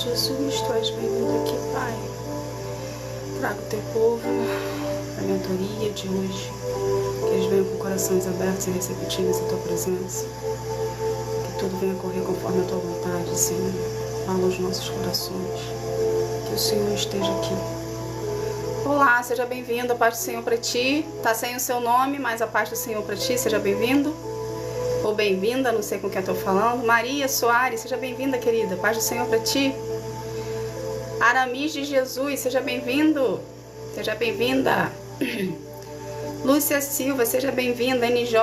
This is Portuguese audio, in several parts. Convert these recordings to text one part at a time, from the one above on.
Jesus, tu és bem-vindo aqui, Pai. Traga o teu povo a mentoria de hoje, que eles venham com corações abertos e receptivos à tua presença, que tudo venha correr conforme a tua vontade, Senhor. Fala aos nossos corações, que o Senhor esteja aqui. Olá, seja bem-vindo, a paz do Senhor para ti. Tá sem o seu nome, mas a paz do Senhor para ti, seja bem-vindo. Ou bem-vinda, não sei com quem eu tô falando. Maria Soares, seja bem-vinda, querida. Paz do Senhor para ti. Aramis de Jesus, seja bem-vindo. Seja bem-vinda. Lúcia Silva, seja bem-vinda. NJ,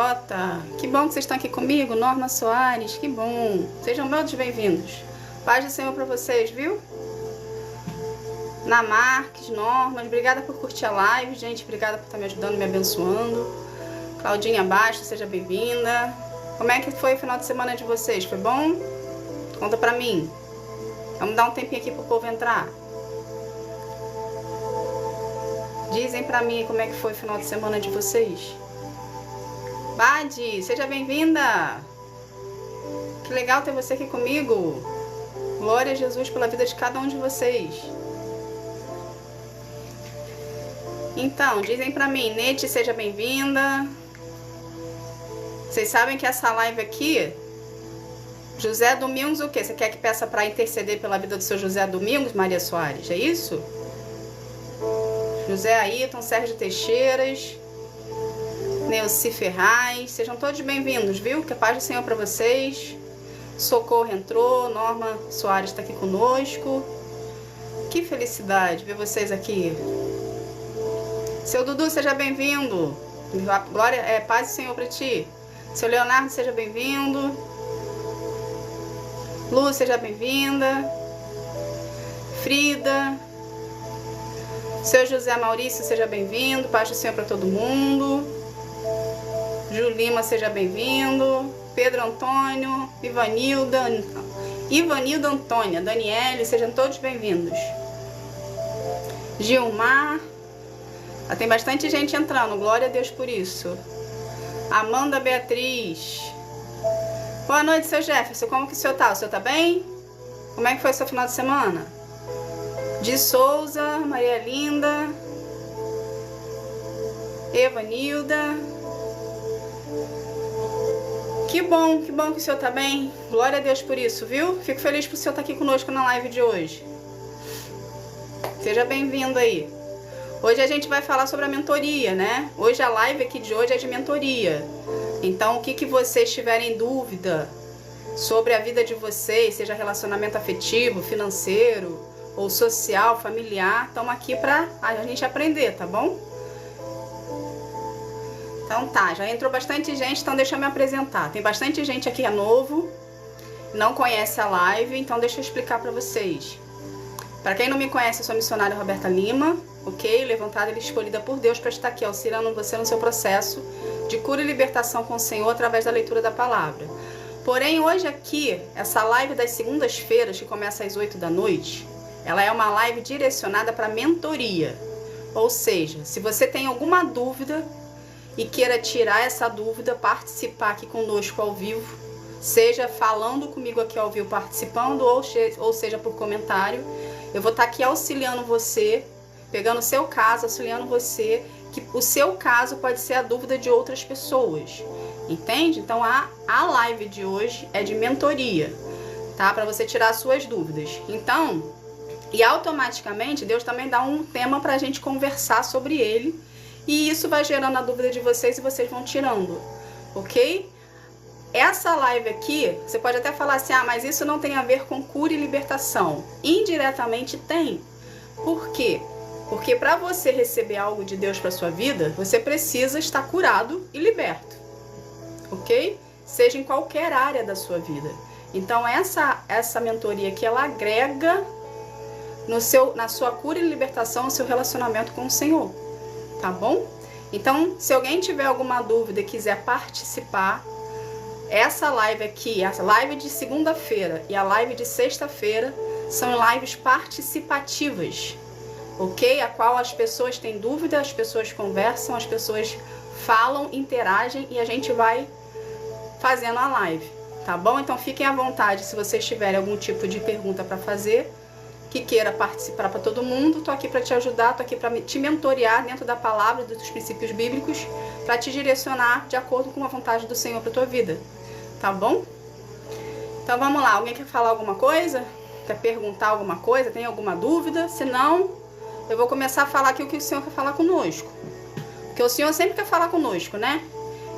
que bom que vocês estão aqui comigo. Norma Soares, que bom. Sejam todos bem-vindos. Paz do Senhor para vocês, viu? Na Marques, Normas, obrigada por curtir a live, gente. Obrigada por estar me ajudando, me abençoando. Claudinha Bastos, seja bem-vinda. Como é que foi o final de semana de vocês? Foi bom? Conta pra mim. Vamos dar um tempinho aqui pro povo entrar. Dizem pra mim como é que foi o final de semana de vocês. Bade, seja bem-vinda. Que legal ter você aqui comigo. Glória a Jesus pela vida de cada um de vocês. Então, dizem pra mim, Nete, seja bem-vinda. Vocês sabem que essa live aqui, José Domingos, o quê? Você quer que peça para interceder pela vida do seu José Domingos, Maria Soares? É isso? José Ayrton, Sérgio Teixeiras, Neuci Ferraz, sejam todos bem-vindos, viu? Que a paz do Senhor para vocês. Socorro entrou, Norma Soares está aqui conosco. Que felicidade ver vocês aqui. Seu Dudu, seja bem-vindo. Glória, paz do Senhor para ti. Seu Leonardo, seja bem-vindo. Lu, seja bem-vinda. Frida. Seu José Maurício, seja bem-vindo. Paz do Senhor para todo mundo. Julima, seja bem-vindo. Pedro Antônio. Ivanilda Antônia. Daniele, sejam todos bem-vindos. Gilmar. Tem bastante gente entrando, glória a Deus por isso. Amanda Beatriz. Boa noite, seu Jefferson. Como que o senhor tá? O senhor tá bem? Como é que foi o seu final de semana? De Souza, Maria Linda, Evanilda. Que bom que o senhor tá bem. Glória a Deus por isso, viu? Fico feliz por o senhor estar aqui conosco na live de hoje. Seja bem-vindo aí. Hoje a gente vai falar sobre a mentoria, né? Hoje a live aqui de hoje é de mentoria. Então, o que vocês tiverem dúvida sobre a vida de vocês, seja relacionamento afetivo, financeiro, ou social, familiar, estamos aqui pra a gente aprender, tá bom? Então tá, já entrou bastante gente, então deixa eu me apresentar. Tem bastante gente aqui novo, não conhece a live, então deixa eu explicar pra vocês. Para quem não me conhece, eu sou a missionária Roberta Lima, ok? Levantada e escolhida por Deus para estar aqui auxiliando você no seu processo de cura e libertação com o Senhor através da leitura da palavra. Porém, hoje aqui, essa live das segundas-feiras, que começa às 8 da noite, ela é uma live direcionada para mentoria. Ou seja, se você tem alguma dúvida e queira tirar essa dúvida, participar aqui conosco ao vivo, seja falando comigo aqui ao vivo, participando, ou seja por comentário, eu vou estar aqui auxiliando você, pegando o seu caso, auxiliando você, que o seu caso pode ser a dúvida de outras pessoas, entende? Então a live de hoje é de mentoria, tá? Para você tirar as suas dúvidas. Então, e automaticamente Deus também dá um tema para a gente conversar sobre ele, e isso vai gerando a dúvida de vocês e vocês vão tirando, ok? Essa live aqui, você pode até falar assim, mas isso não tem a ver com cura e libertação. Indiretamente tem. Por quê? Porque para você receber algo de Deus para sua vida, você precisa estar curado e liberto, ok? Seja em qualquer área da sua vida. Então essa mentoria aqui, ela agrega na sua cura e libertação, no seu relacionamento com o Senhor, tá bom? Então, se alguém tiver alguma dúvida e quiser participar, essa live aqui, essa live de segunda-feira e a live de sexta-feira são lives participativas, ok? A qual as pessoas têm dúvida, as pessoas conversam, as pessoas falam, interagem e a gente vai fazendo a live, tá bom? Então fiquem à vontade, se vocês tiverem algum tipo de pergunta para fazer, que queira participar para todo mundo. Tô aqui para te ajudar, tô aqui para te mentorear dentro da palavra, dos princípios bíblicos, para te direcionar de acordo com a vontade do Senhor para tua vida, tá bom? Então vamos lá, alguém quer falar alguma coisa? Quer perguntar alguma coisa? Tem alguma dúvida? Se não, eu vou começar a falar aqui o que o Senhor quer falar conosco. Porque o Senhor sempre quer falar conosco, né?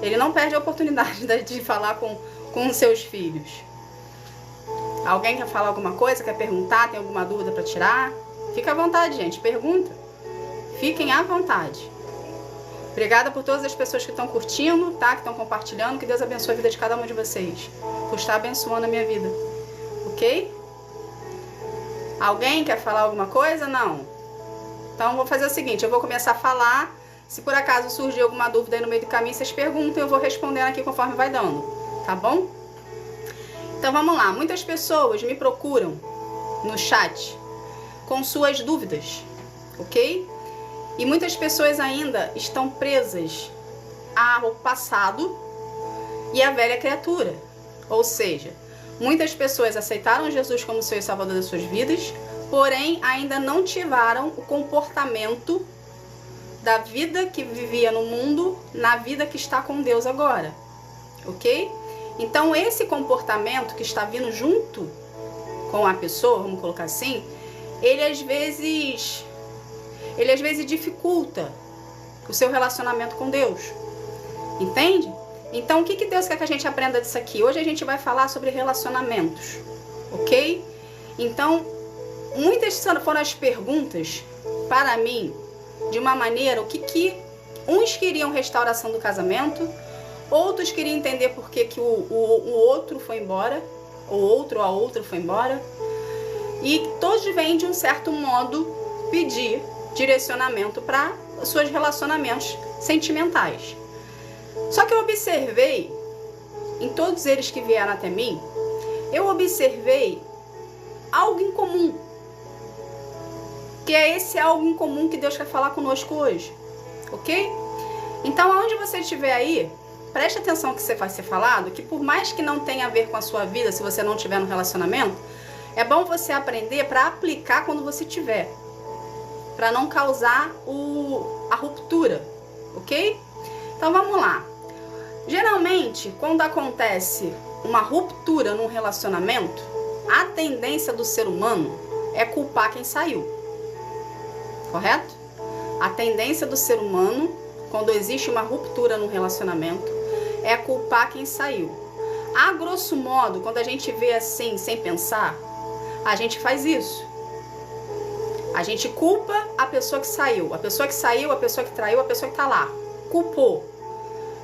Ele não perde a oportunidade de falar com os seus filhos. Alguém quer falar alguma coisa? Quer perguntar? Tem alguma dúvida para tirar? Fica à vontade, gente. Pergunta. Fiquem à vontade. Obrigada por todas as pessoas que estão curtindo, tá? Que estão compartilhando. Que Deus abençoe a vida de cada um de vocês. Por estar abençoando a minha vida. Ok? Alguém quer falar alguma coisa? Não? Então eu vou fazer o seguinte. Eu vou começar a falar. Se por acaso surgir alguma dúvida aí no meio do caminho, vocês perguntam. Eu vou respondendo aqui conforme vai dando. Tá bom? Então vamos lá. Muitas pessoas me procuram no chat com suas dúvidas. Ok? E muitas pessoas ainda estão presas ao passado e à velha criatura. Ou seja, muitas pessoas aceitaram Jesus como Senhor e Salvador das suas vidas, porém ainda não tiveram o comportamento da vida que vivia no mundo, na vida que está com Deus agora. Ok? Então esse comportamento que está vindo junto com a pessoa, vamos colocar assim, ele às vezes dificulta o seu relacionamento com Deus. Entende? Então, o que Deus quer que a gente aprenda disso aqui? Hoje a gente vai falar sobre relacionamentos, ok? Então, muitas foram as perguntas para mim, de uma maneira, o que uns queriam restauração do casamento, outros queriam entender por que o outro foi embora, o outro ou a outra foi embora, e todos vêm de um certo modo pedir direcionamento para os seus relacionamentos sentimentais. Só que eu observei, em todos eles que vieram até mim, eu observei algo em comum. Que é esse algo em comum que Deus quer falar conosco hoje. Ok? Então, aonde você estiver aí, preste atenção no que vai ser falado, que por mais que não tenha a ver com a sua vida, se você não tiver no relacionamento, é bom você aprender para aplicar quando você tiver. Para não causar a ruptura. Ok? Então vamos lá. Geralmente, quando acontece uma ruptura num relacionamento, a tendência do ser humano é culpar quem saiu. Correto? A tendência do ser humano, quando existe uma ruptura num relacionamento, é culpar quem saiu. A grosso modo, quando a gente vê assim, sem pensar, a gente faz isso. A gente culpa a pessoa que saiu. A pessoa que saiu, a pessoa que traiu, a pessoa que tá lá. Culpou.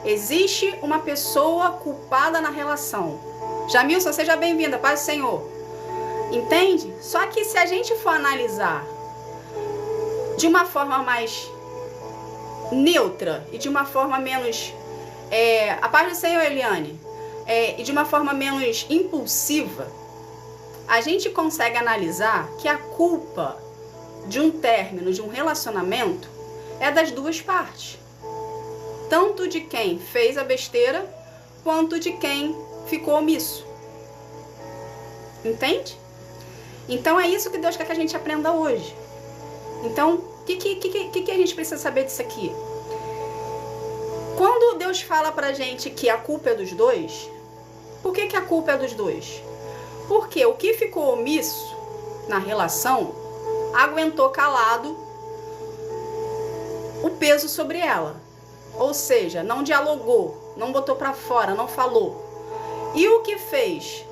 Existe uma pessoa culpada na relação. Jamilson, seja bem-vinda, paz do Senhor. Entende? Só que se a gente for analisar de uma forma mais neutra e de uma forma menos... a paz do Senhor, Eliane. E de uma forma menos impulsiva, a gente consegue analisar que a culpa de um término, de um relacionamento, é das duas partes. Tanto de quem fez a besteira, quanto de quem ficou omisso. Entende? Então é isso que Deus quer que a gente aprenda hoje. Então, o que a gente precisa saber disso aqui? Quando Deus fala pra gente que a culpa é dos dois, por que a culpa é dos dois? Porque o que ficou omisso na relação aguentou calado o peso sobre ela. Ou seja, não dialogou, não botou pra fora, não falou. E o que fez?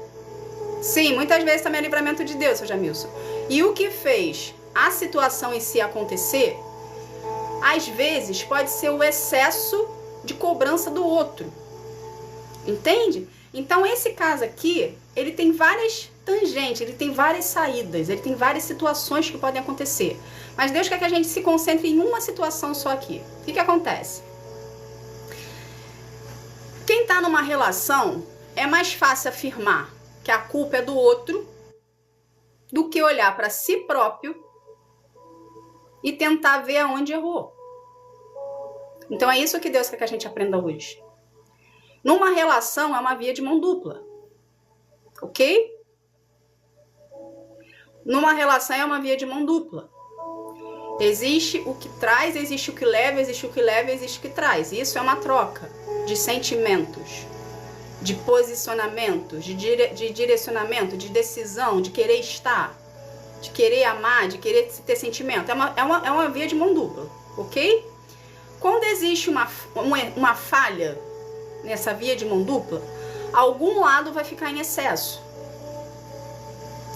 Sim, muitas vezes também é livramento de Deus, seu Jamilson. E o que fez a situação em si acontecer, às vezes pode ser o excesso de cobrança do outro. Entende? Então esse caso aqui, ele tem várias tangentes, ele tem várias saídas, ele tem várias situações que podem acontecer. Mas Deus quer que a gente se concentre em uma situação só aqui. O que acontece? Quem está numa relação, é mais fácil afirmar que a culpa é do outro do que olhar para si próprio e tentar ver aonde errou. Então é isso que Deus quer que a gente aprenda hoje. Numa relação é uma via de mão dupla. Ok? Numa relação é uma via de mão dupla. Existe o que traz, existe o que leva, existe o que leva, existe o que traz. Isso é uma troca de sentimentos, de posicionamentos, de direcionamento, de decisão, de querer estar, de querer amar, de querer ter sentimento. É uma via de mão dupla, ok? Quando existe uma falha nessa via de mão dupla, algum lado vai ficar em excesso,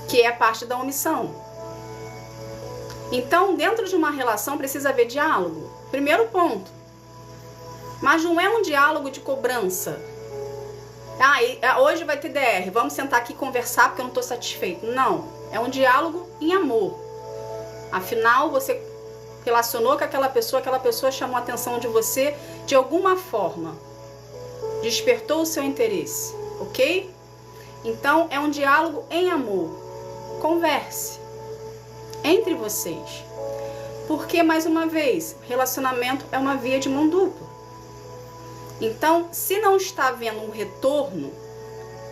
que é a parte da omissão. Então, dentro de uma relação precisa haver diálogo. Primeiro ponto. Mas não é um diálogo de cobrança. Hoje vai ter DR, vamos sentar aqui e conversar porque eu não estou satisfeito. Não, é um diálogo em amor. Afinal, você relacionou com aquela pessoa chamou a atenção de você de alguma forma. Despertou o seu interesse, ok? Então, é um diálogo em amor. Converse entre vocês. Porque, mais uma vez, relacionamento é uma via de mão dupla. Então, se não está havendo um retorno,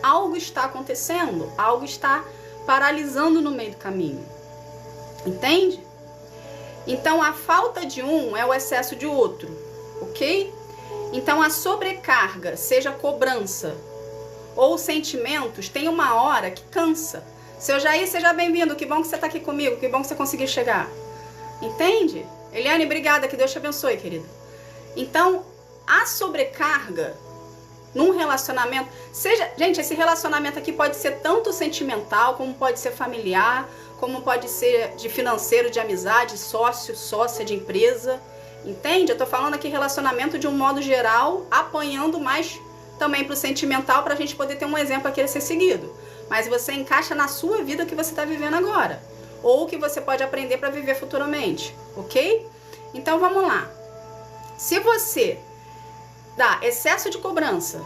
algo está acontecendo, algo está paralisando no meio do caminho. Entende? Então, a falta de um é o excesso de outro, ok? Então, a sobrecarga, seja cobrança ou sentimentos, tem uma hora que cansa. Seu Jair, seja bem-vindo, que bom que você está aqui comigo, que bom que você conseguiu chegar. Entende? Eliane, obrigada, que Deus te abençoe, querida. Então, a sobrecarga num relacionamento, gente, esse relacionamento aqui pode ser tanto sentimental, como pode ser familiar, como pode ser de financeiro, de amizade, sócio, sócia de empresa, entende? Eu tô falando aqui relacionamento de um modo geral, apanhando mais também pro sentimental, pra gente poder ter um exemplo aqui a ser seguido. Mas você encaixa na sua vida o que você tá vivendo agora, ou o que você pode aprender para viver futuramente, ok? Então vamos lá. Se você dá excesso de cobrança,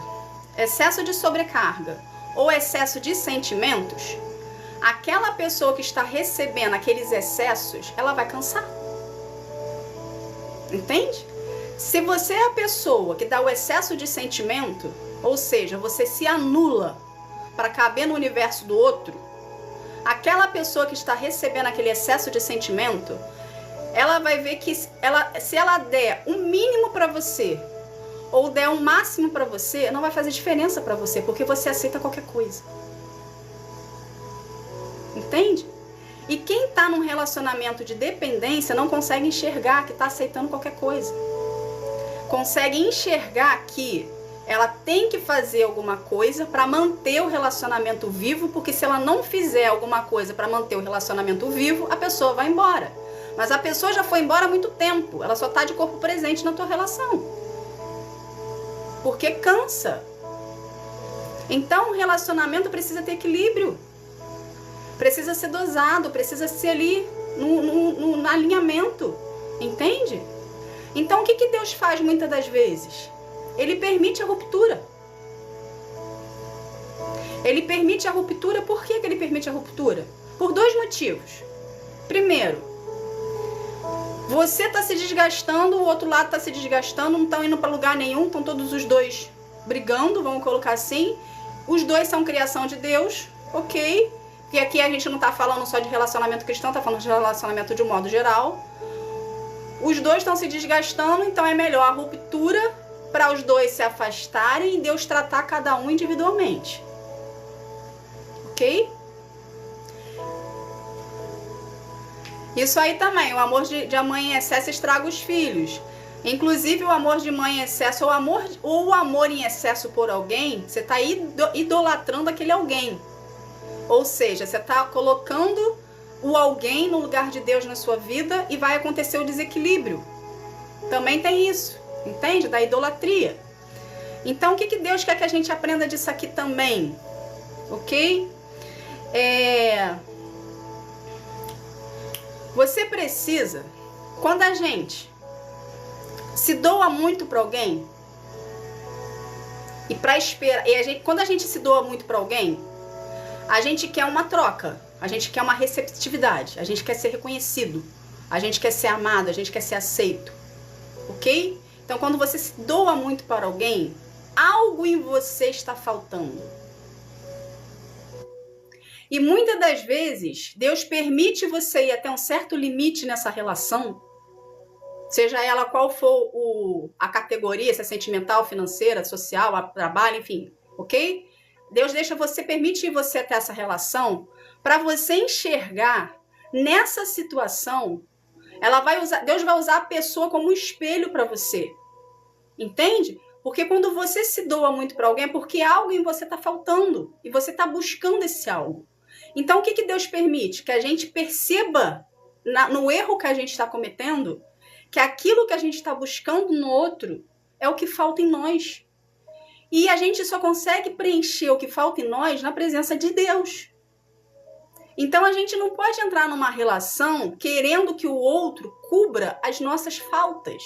excesso de sobrecarga ou excesso de sentimentos, aquela pessoa que está recebendo aqueles excessos, ela vai cansar. Entende? Se você é a pessoa que dá o excesso de sentimento, ou seja, você se anula para caber no universo do outro, aquela pessoa que está recebendo aquele excesso de sentimento, ela vai ver que se ela der o mínimo para você ou der o máximo para você, não vai fazer diferença para você, porque você aceita qualquer coisa. Entende? E quem está num relacionamento de dependência não consegue enxergar que está aceitando qualquer coisa. Consegue enxergar que ela tem que fazer alguma coisa para manter o relacionamento vivo, porque se ela não fizer alguma coisa para manter o relacionamento vivo, a pessoa vai embora. Mas a pessoa já foi embora há muito tempo, ela só está de corpo presente na tua relação. Porque cansa. Então o relacionamento precisa ter equilíbrio. Precisa ser dosado, precisa ser ali no alinhamento. Entende? Então o que Deus faz muitas das vezes? Ele permite a ruptura. Ele permite a ruptura, por que ele permite a ruptura? Por dois motivos. Primeiro, você está se desgastando, o outro lado está se desgastando, não estão indo para lugar nenhum, estão todos os dois brigando, vamos colocar assim. Os dois são criação de Deus, ok? Porque aqui a gente não está falando só de relacionamento cristão, está falando de relacionamento de um modo geral. Os dois estão se desgastando, então é melhor a ruptura para os dois se afastarem e Deus tratar cada um individualmente. Ok? Isso aí também, o amor de mãe em excesso estraga os filhos. Inclusive o amor de mãe em excesso ou o amor em excesso por alguém, você está idolatrando aquele alguém. Ou seja, você está colocando o alguém no lugar de Deus na sua vida e vai acontecer o desequilíbrio. Também tem isso, entende? Da idolatria. Então o que Deus quer que a gente aprenda disso aqui também? Ok? Você precisa, quando a gente se doa muito para alguém, quando a gente se doa muito para alguém, a gente quer uma troca, a gente quer uma receptividade, a gente quer ser reconhecido, a gente quer ser amado, a gente quer ser aceito, ok? Então quando você se doa muito para alguém, algo em você está faltando. E muitas das vezes, Deus permite você ir até um certo limite nessa relação, seja ela qual for a categoria, se é sentimental, financeira, social, trabalho, enfim, ok? Deus permite você até essa relação para você enxergar nessa situação, Deus vai usar a pessoa como um espelho para você, entende? Porque quando você se doa muito para alguém, é porque algo em você está faltando e você está buscando esse algo. Então, o que Deus permite? Que a gente perceba no erro que a gente está cometendo, que aquilo que a gente está buscando no outro é o que falta em nós. E a gente só consegue preencher o que falta em nós na presença de Deus. Então, a gente não pode entrar numa relação querendo que o outro cubra as nossas faltas.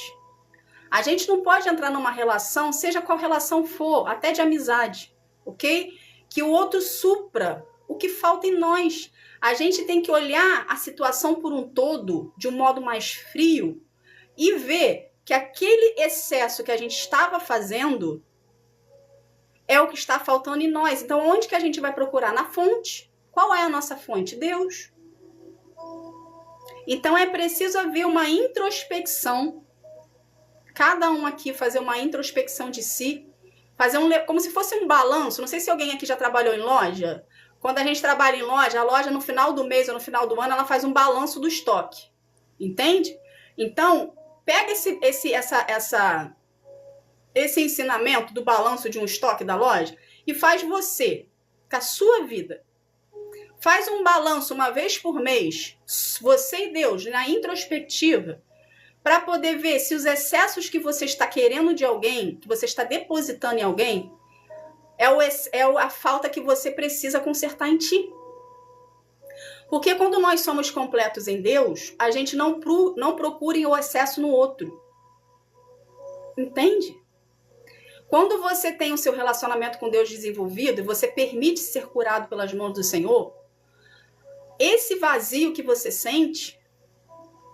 A gente não pode entrar numa relação, seja qual relação for, até de amizade, ok? Que o outro supra o que falta em nós. A gente tem que olhar a situação por um todo, de um modo mais frio, e ver que aquele excesso que a gente estava fazendo é o que está faltando em nós. Então, onde que a gente vai procurar? Na fonte. Qual é a nossa fonte? Deus. Então, é preciso haver uma introspecção. Cada um aqui fazer uma introspecção de si. Como se fosse um balanço. Não sei se alguém aqui já trabalhou em loja. Quando a gente trabalha em loja, a loja no final do mês ou no final do ano, ela faz um balanço do estoque. Entende? Então, pega esse ensinamento do balanço de um estoque da loja e faz você, com a sua vida. Faz um balanço uma vez por mês, você e Deus, na introspectiva, para poder ver se os excessos que você está querendo de alguém, que você está depositando em alguém, é a falta que você precisa consertar em ti. Porque quando nós somos completos em Deus, a gente não procura o excesso no outro. Entende? Quando você tem o seu relacionamento com Deus desenvolvido e você permite ser curado pelas mãos do Senhor, esse vazio que você sente,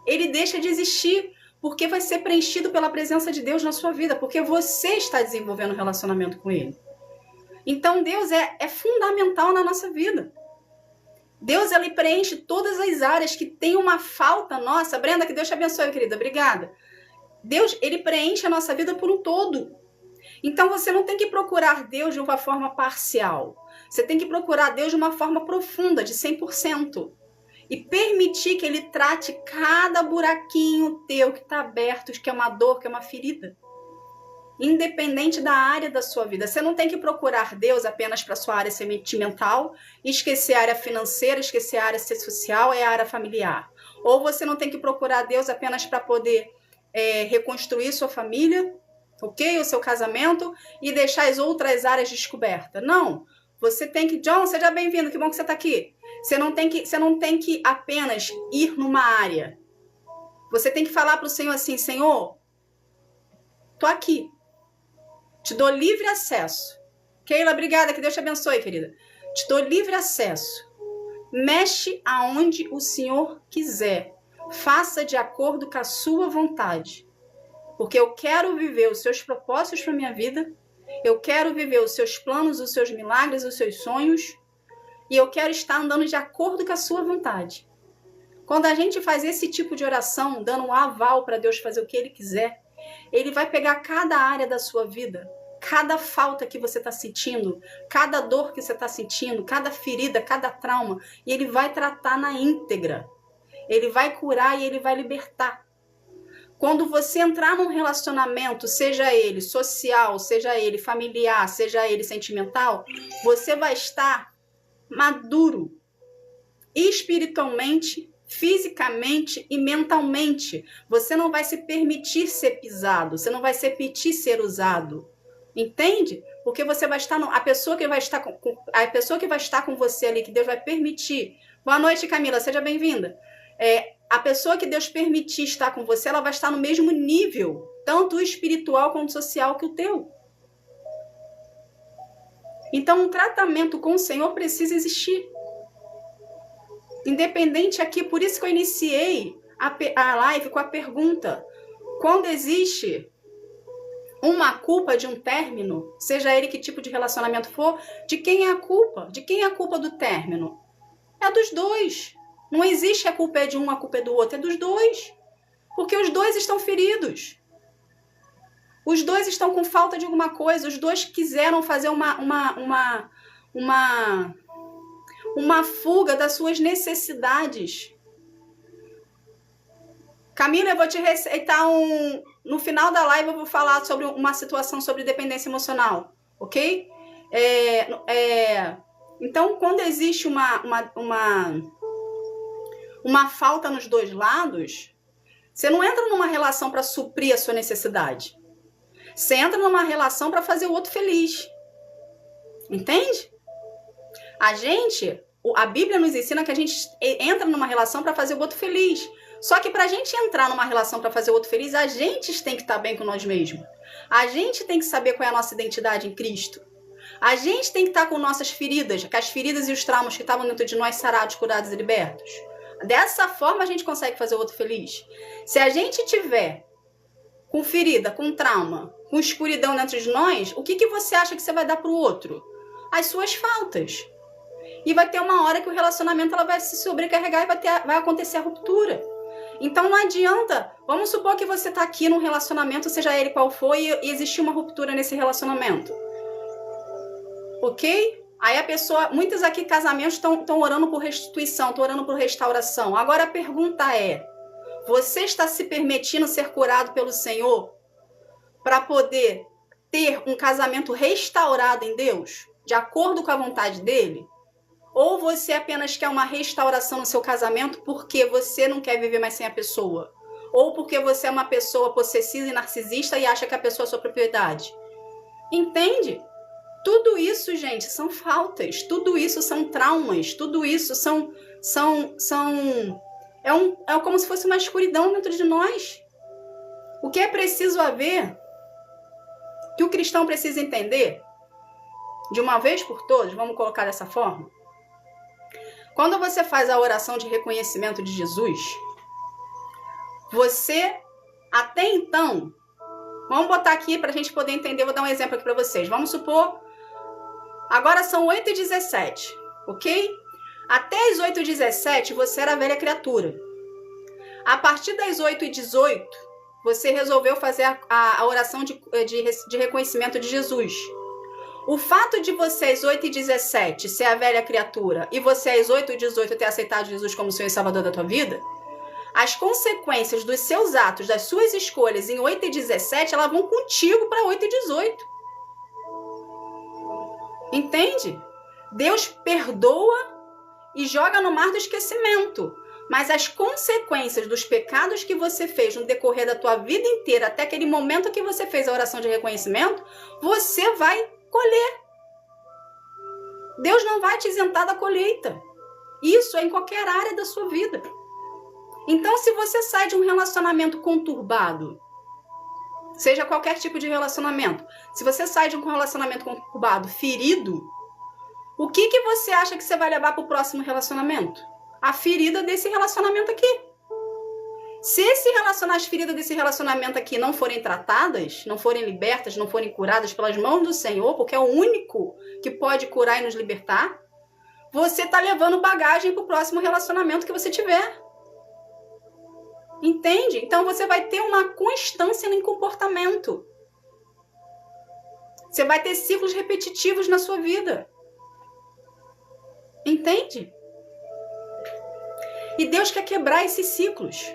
ele deixa de existir, porque vai ser preenchido pela presença de Deus na sua vida, porque você está desenvolvendo um relacionamento com Ele. Então, Deus é fundamental na nossa vida. Deus, ele preenche todas as áreas que tem uma falta nossa. Brenda, que Deus te abençoe, querida. Obrigada. Deus, ele preenche a nossa vida por um todo. Então, você não tem que procurar Deus de uma forma parcial. Você tem que procurar Deus de uma forma profunda, de 100%. E permitir que ele trate cada buraquinho teu que está aberto, que é uma dor, que é uma ferida. Independente da área da sua vida. Você não tem que procurar Deus apenas para a sua área sentimental, esquecer a área financeira, esquecer a área social e a área familiar. Ou você não tem que procurar Deus apenas para poder reconstruir sua família, ok? O seu casamento e deixar as outras áreas descobertas. Não. Você tem que... John, seja bem-vindo, que bom que você está aqui. Você não tem que apenas ir numa área. Você tem que falar para o Senhor assim, Senhor, tô aqui. Te dou livre acesso. Keila, obrigada, que Deus te abençoe, querida. Te dou livre acesso. Mexe aonde o Senhor quiser. Faça de acordo com a sua vontade. Porque eu quero viver os seus propósitos para minha vida. Eu quero viver os seus planos, os seus milagres, os seus sonhos. E eu quero estar andando de acordo com a sua vontade. Quando a gente faz esse tipo de oração, dando um aval para Deus fazer o que Ele quiser, Ele vai pegar cada área da sua vida, cada falta que você está sentindo, cada dor que você está sentindo, cada ferida, cada trauma, e Ele vai tratar na íntegra. Ele vai curar e Ele vai libertar. Quando você entrar num relacionamento, seja ele social, seja ele familiar, seja ele sentimental, você vai estar maduro espiritualmente, fisicamente e mentalmente. Você não vai se permitir ser pisado, você não vai se permitir ser usado. Entende? Porque você vai estar a pessoa que vai estar com você ali, que Deus vai permitir. Boa noite, Camila, seja bem-vinda. A pessoa que Deus permitir estar com você, ela vai estar no mesmo nível, tanto espiritual quanto social, que o teu. Então, um tratamento com o Senhor precisa existir. Independente aqui, por isso que eu iniciei a live com a pergunta: quando existe uma culpa de um término, seja ele que tipo de relacionamento for, de quem é a culpa? De quem é a culpa do término? É dos dois. Não existe a culpa é de um, a culpa é do outro, é dos dois. Porque os dois estão feridos. Os dois estão com falta de alguma coisa, os dois quiseram fazer uma fuga das suas necessidades. Camila, eu vou te receitar no final da live eu vou falar sobre uma situação sobre dependência emocional, ok? Então, quando existe uma falta nos dois lados, você não entra numa relação para suprir a sua necessidade. Você entra numa relação para fazer o outro feliz. Entende? A Bíblia nos ensina que a gente entra numa relação para fazer o outro feliz. Só que para a gente entrar numa relação para fazer o outro feliz, a gente tem que estar bem com nós mesmos. A gente tem que saber qual é a nossa identidade em Cristo. A gente tem que estar com nossas feridas, com as feridas e os traumas que estavam dentro de nós sarados, curados e libertos. Dessa forma a gente consegue fazer o outro feliz. Se a gente tiver com ferida, com trauma, com escuridão dentro de nós, o que você acha que você vai dar para o outro? As suas faltas. E vai ter uma hora que o relacionamento ela vai se sobrecarregar e vai acontecer a ruptura. Então não adianta, vamos supor que você está aqui num relacionamento, seja ele qual for, e existiu uma ruptura nesse relacionamento. Ok? Aí a pessoa, muitos aqui casamentos estão orando por restituição, estão orando por restauração. Agora a pergunta é, você está se permitindo ser curado pelo Senhor para poder ter um casamento restaurado em Deus, de acordo com a vontade dele? Ou você apenas quer uma restauração no seu casamento porque você não quer viver mais sem a pessoa? Ou porque você é uma pessoa possessiva e narcisista e acha que a pessoa é sua propriedade? Entende? Tudo isso, gente, são faltas. Tudo isso são traumas. Tudo isso é como se fosse uma escuridão dentro de nós. O que é preciso haver, que o cristão precisa entender, de uma vez por todas, vamos colocar dessa forma, quando você faz a oração de reconhecimento de Jesus, você, até então, vamos botar aqui para a gente poder entender, vou dar um exemplo aqui para vocês. Vamos supor, agora são 8h17, ok? Até as 8h17 você era a velha criatura. A partir das 8h18, você resolveu fazer a oração de reconhecimento de Jesus. O fato de você às 8h17 ser a velha criatura e você às 8h18 ter aceitado Jesus como Senhor e Salvador da tua vida, as consequências dos seus atos, das suas escolhas em 8h17, elas vão contigo para 8h18. Entende? Deus perdoa e joga no mar do esquecimento. Mas as consequências dos pecados que você fez no decorrer da tua vida inteira, até aquele momento que você fez a oração de reconhecimento, você vai colher. Deus não vai te isentar da colheita. Isso é em qualquer área da sua vida. Então, se você sai de um relacionamento conturbado, seja qualquer tipo de relacionamento, se você sai de um relacionamento conturbado, ferido, o que você acha que você vai levar para o próximo relacionamento? A ferida desse relacionamento aqui. Se as feridas desse relacionamento aqui não forem tratadas, não forem libertas, não forem curadas pelas mãos do Senhor, porque é o único que pode curar e nos libertar, você está levando bagagem para o próximo relacionamento que você tiver. Entende? Então você vai ter uma constância no comportamento. Você vai ter ciclos repetitivos na sua vida. Entende? E Deus quer quebrar esses ciclos.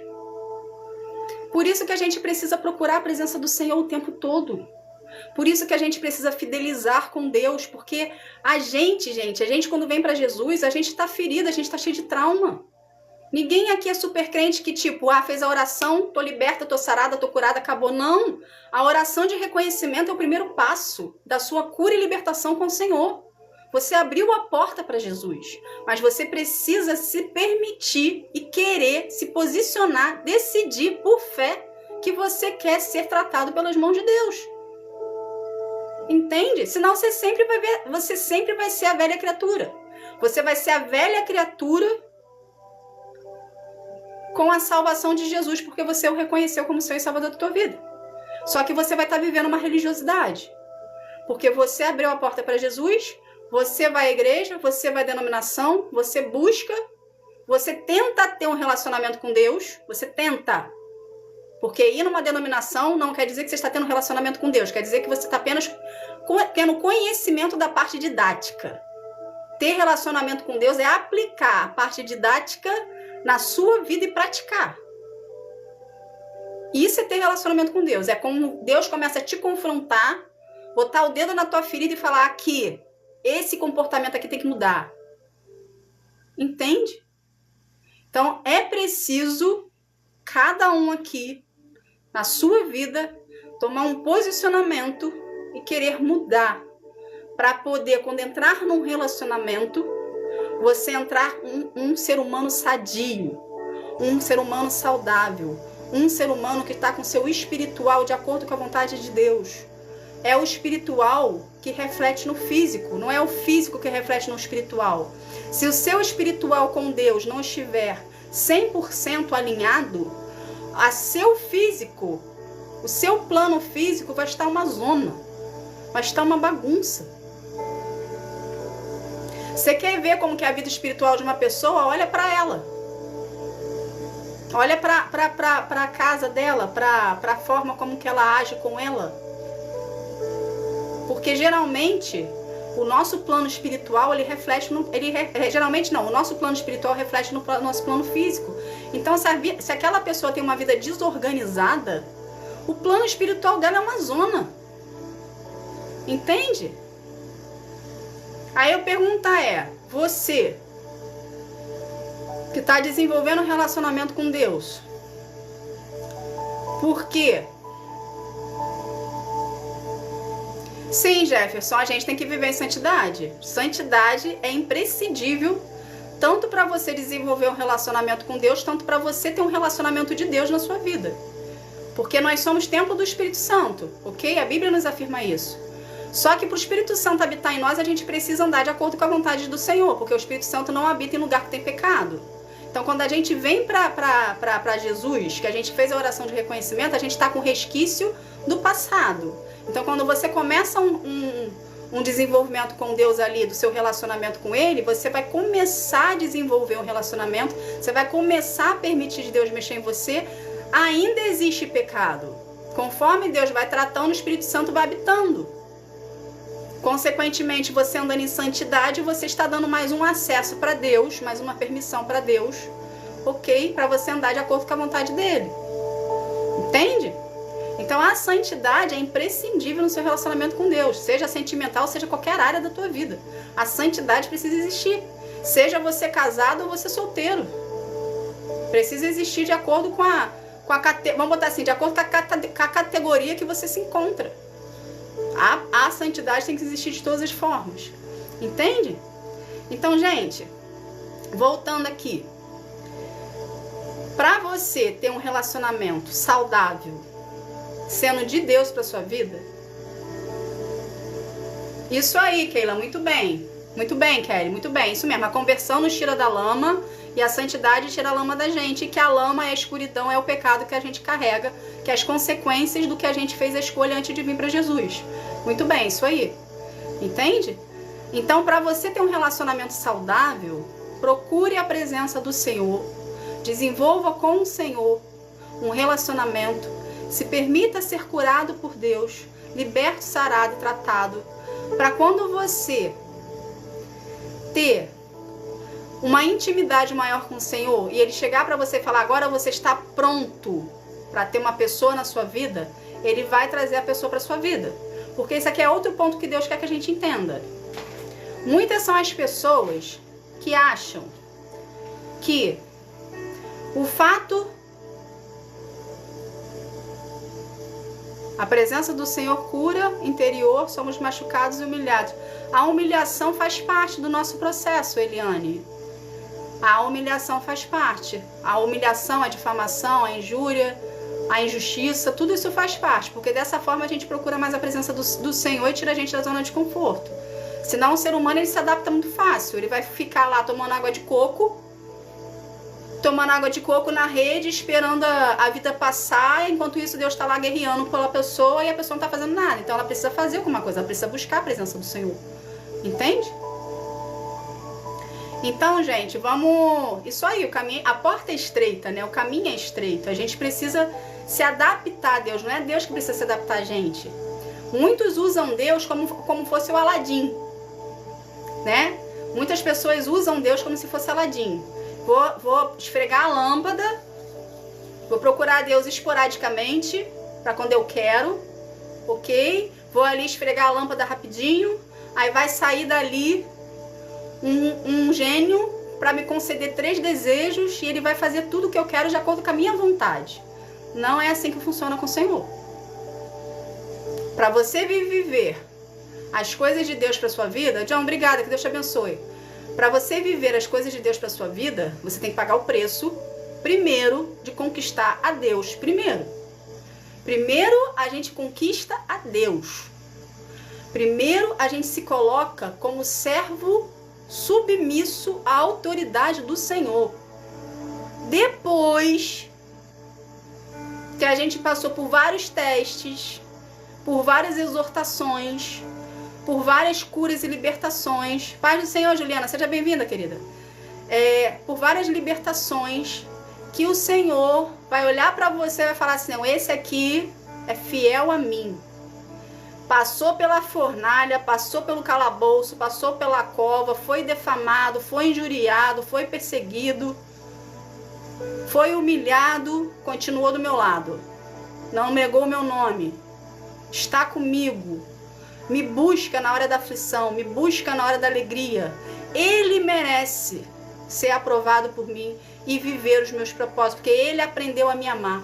Por isso que a gente precisa procurar a presença do Senhor o tempo todo. Por isso que a gente precisa fidelizar com Deus, porque a gente quando vem para Jesus, a gente está ferida, a gente está cheio de trauma. Ninguém aqui é super crente que fez a oração, tô liberta, tô sarada, tô curada, acabou. Não. A oração de reconhecimento é o primeiro passo da sua cura e libertação com o Senhor. Você abriu a porta para Jesus, mas você precisa se permitir e querer se posicionar, decidir por fé que você quer ser tratado pelas mãos de Deus. Entende? Senão você sempre vai ser a velha criatura. Você vai ser a velha criatura com a salvação de Jesus, porque você o reconheceu como Senhor e Salvador da tua vida. Só que você vai estar vivendo uma religiosidade, porque você abriu a porta para Jesus, Você vai à igreja, você vai à denominação, você busca, você tenta ter um relacionamento com Deus, você tenta. Porque ir numa denominação não quer dizer que você está tendo um relacionamento com Deus, quer dizer que você está apenas tendo conhecimento da parte didática. Ter relacionamento com Deus é aplicar a parte didática na sua vida e praticar. Isso é ter relacionamento com Deus. É como Deus começa a te confrontar, botar o dedo na tua ferida e falar aqui, esse comportamento aqui tem que mudar. Entende? Então, é preciso cada um aqui, na sua vida, tomar um posicionamento e querer mudar. Para poder, quando entrar num relacionamento, você entrar um ser humano sadio, um ser humano saudável, um ser humano que está com seu espiritual de acordo com a vontade de Deus. É o espiritual que reflete no físico, não é o físico que reflete no espiritual. Se o seu espiritual com Deus não estiver 100% alinhado, a seu físico, o seu plano físico vai estar uma zona, vai estar uma bagunça. Você quer ver como que é a vida espiritual de uma pessoa? Olha para ela. Olha para a casa dela, para a forma como que ela age com ela. Porque geralmente o nosso plano espiritual ele reflete no, geralmente não, o nosso plano espiritual reflete no nosso plano físico. Então se aquela pessoa tem uma vida desorganizada, o plano espiritual dela é uma zona. Entende? Aí eu perguntar você que está desenvolvendo um relacionamento com Deus, por quê? Sim, Jefferson, a gente tem que viver em santidade. Santidade é imprescindível, tanto para você desenvolver um relacionamento com Deus, tanto para você ter um relacionamento de Deus na sua vida. Porque nós somos templo do Espírito Santo, ok? A Bíblia nos afirma isso. Só que para o Espírito Santo habitar em nós, a gente precisa andar de acordo com a vontade do Senhor, porque o Espírito Santo não habita em lugar que tem pecado. Então, quando a gente vem para Jesus, que a gente fez a oração de reconhecimento, a gente está com resquício do passado. Então, quando você começa um desenvolvimento com Deus ali, do seu relacionamento com Ele, você vai começar a desenvolver um relacionamento, você vai começar a permitir Deus mexer em você. Ainda existe pecado. Conforme Deus vai tratando, o Espírito Santo vai habitando. Consequentemente, você andando em santidade, você está dando mais um acesso para Deus, mais uma permissão para Deus, ok? Para você andar de acordo com a vontade dEle. Entende? Então, a santidade é imprescindível no seu relacionamento com Deus, seja sentimental, seja qualquer área da tua vida. A santidade precisa existir, seja você casado ou você solteiro. Precisa existir de acordo com vamos botar assim, de acordo com a categoria que você se encontra. A santidade tem que existir de todas as formas. Entende? Então, gente, voltando aqui. Para você ter um relacionamento saudável, sendo de Deus para sua vida. Isso aí, Keila, muito bem. Muito bem, Kelly, muito bem. Isso mesmo, a conversão nos tira da lama e a santidade tira a lama da gente. E que a lama é a escuridão, é o pecado que a gente carrega, que é as consequências do que a gente fez a escolha antes de vir para Jesus. Muito bem, isso aí. Entende? Então, para você ter um relacionamento saudável, procure a presença do Senhor, desenvolva com o Senhor um relacionamento, se permita ser curado por Deus, liberto, sarado e tratado, para quando você ter uma intimidade maior com o Senhor e Ele chegar para você e falar, agora você está pronto para ter uma pessoa na sua vida, Ele vai trazer a pessoa para sua vida. Porque esse aqui é outro ponto que Deus quer que a gente entenda. Muitas são as pessoas que acham que o fato, a presença do Senhor cura interior, somos machucados e humilhados. A humilhação faz parte do nosso processo, Eliane. A humilhação faz parte. A humilhação, a difamação, a injúria, a injustiça, tudo isso faz parte. Porque dessa forma a gente procura mais a presença do Senhor e tira a gente da zona de conforto. Senão o ser humano ele se adapta muito fácil. Ele vai ficar lá tomando água de coco na rede, esperando a vida passar. Enquanto isso Deus está lá guerreando pela pessoa e a pessoa não está fazendo nada. Então ela precisa fazer alguma coisa, ela precisa buscar a presença do Senhor. Entende? Então, gente, vamos... Isso aí, o caminho... A porta é estreita, né? O caminho é estreito. A gente precisa se adaptar a Deus. Não é Deus que precisa se adaptar a gente. Muitos usam Deus como fosse o Aladim, né? Muitas pessoas usam Deus como se fosse Aladim. Vou esfregar a lâmpada, vou procurar Deus esporadicamente, para quando eu quero, ok? Vou ali esfregar a lâmpada rapidinho, aí vai sair dali um gênio para me conceder 3 desejos e ele vai fazer tudo o que eu quero de acordo com a minha vontade. Não é assim que funciona com o Senhor. Para você viver as coisas de Deus para sua vida, John, obrigada, que Deus te abençoe. Para você viver as coisas de Deus para sua vida, você tem que pagar o preço, primeiro, de conquistar a Deus. Primeiro a gente conquista a Deus. Primeiro a gente se coloca como servo submisso à autoridade do Senhor. Depois que a gente passou por vários testes, por várias exortações, por várias curas e libertações. Paz do Senhor, Juliana, seja bem-vinda, querida. Por várias libertações, que o Senhor vai olhar para você e vai falar assim, não, esse aqui é fiel a mim. Passou pela fornalha, passou pelo calabouço, passou pela cova, foi defamado, foi injuriado, foi perseguido, foi humilhado, continuou do meu lado. Não negou o meu nome. Está comigo. Me busca na hora da aflição, me busca na hora da alegria. Ele merece ser aprovado por mim e viver os meus propósitos, porque ele aprendeu a me amar.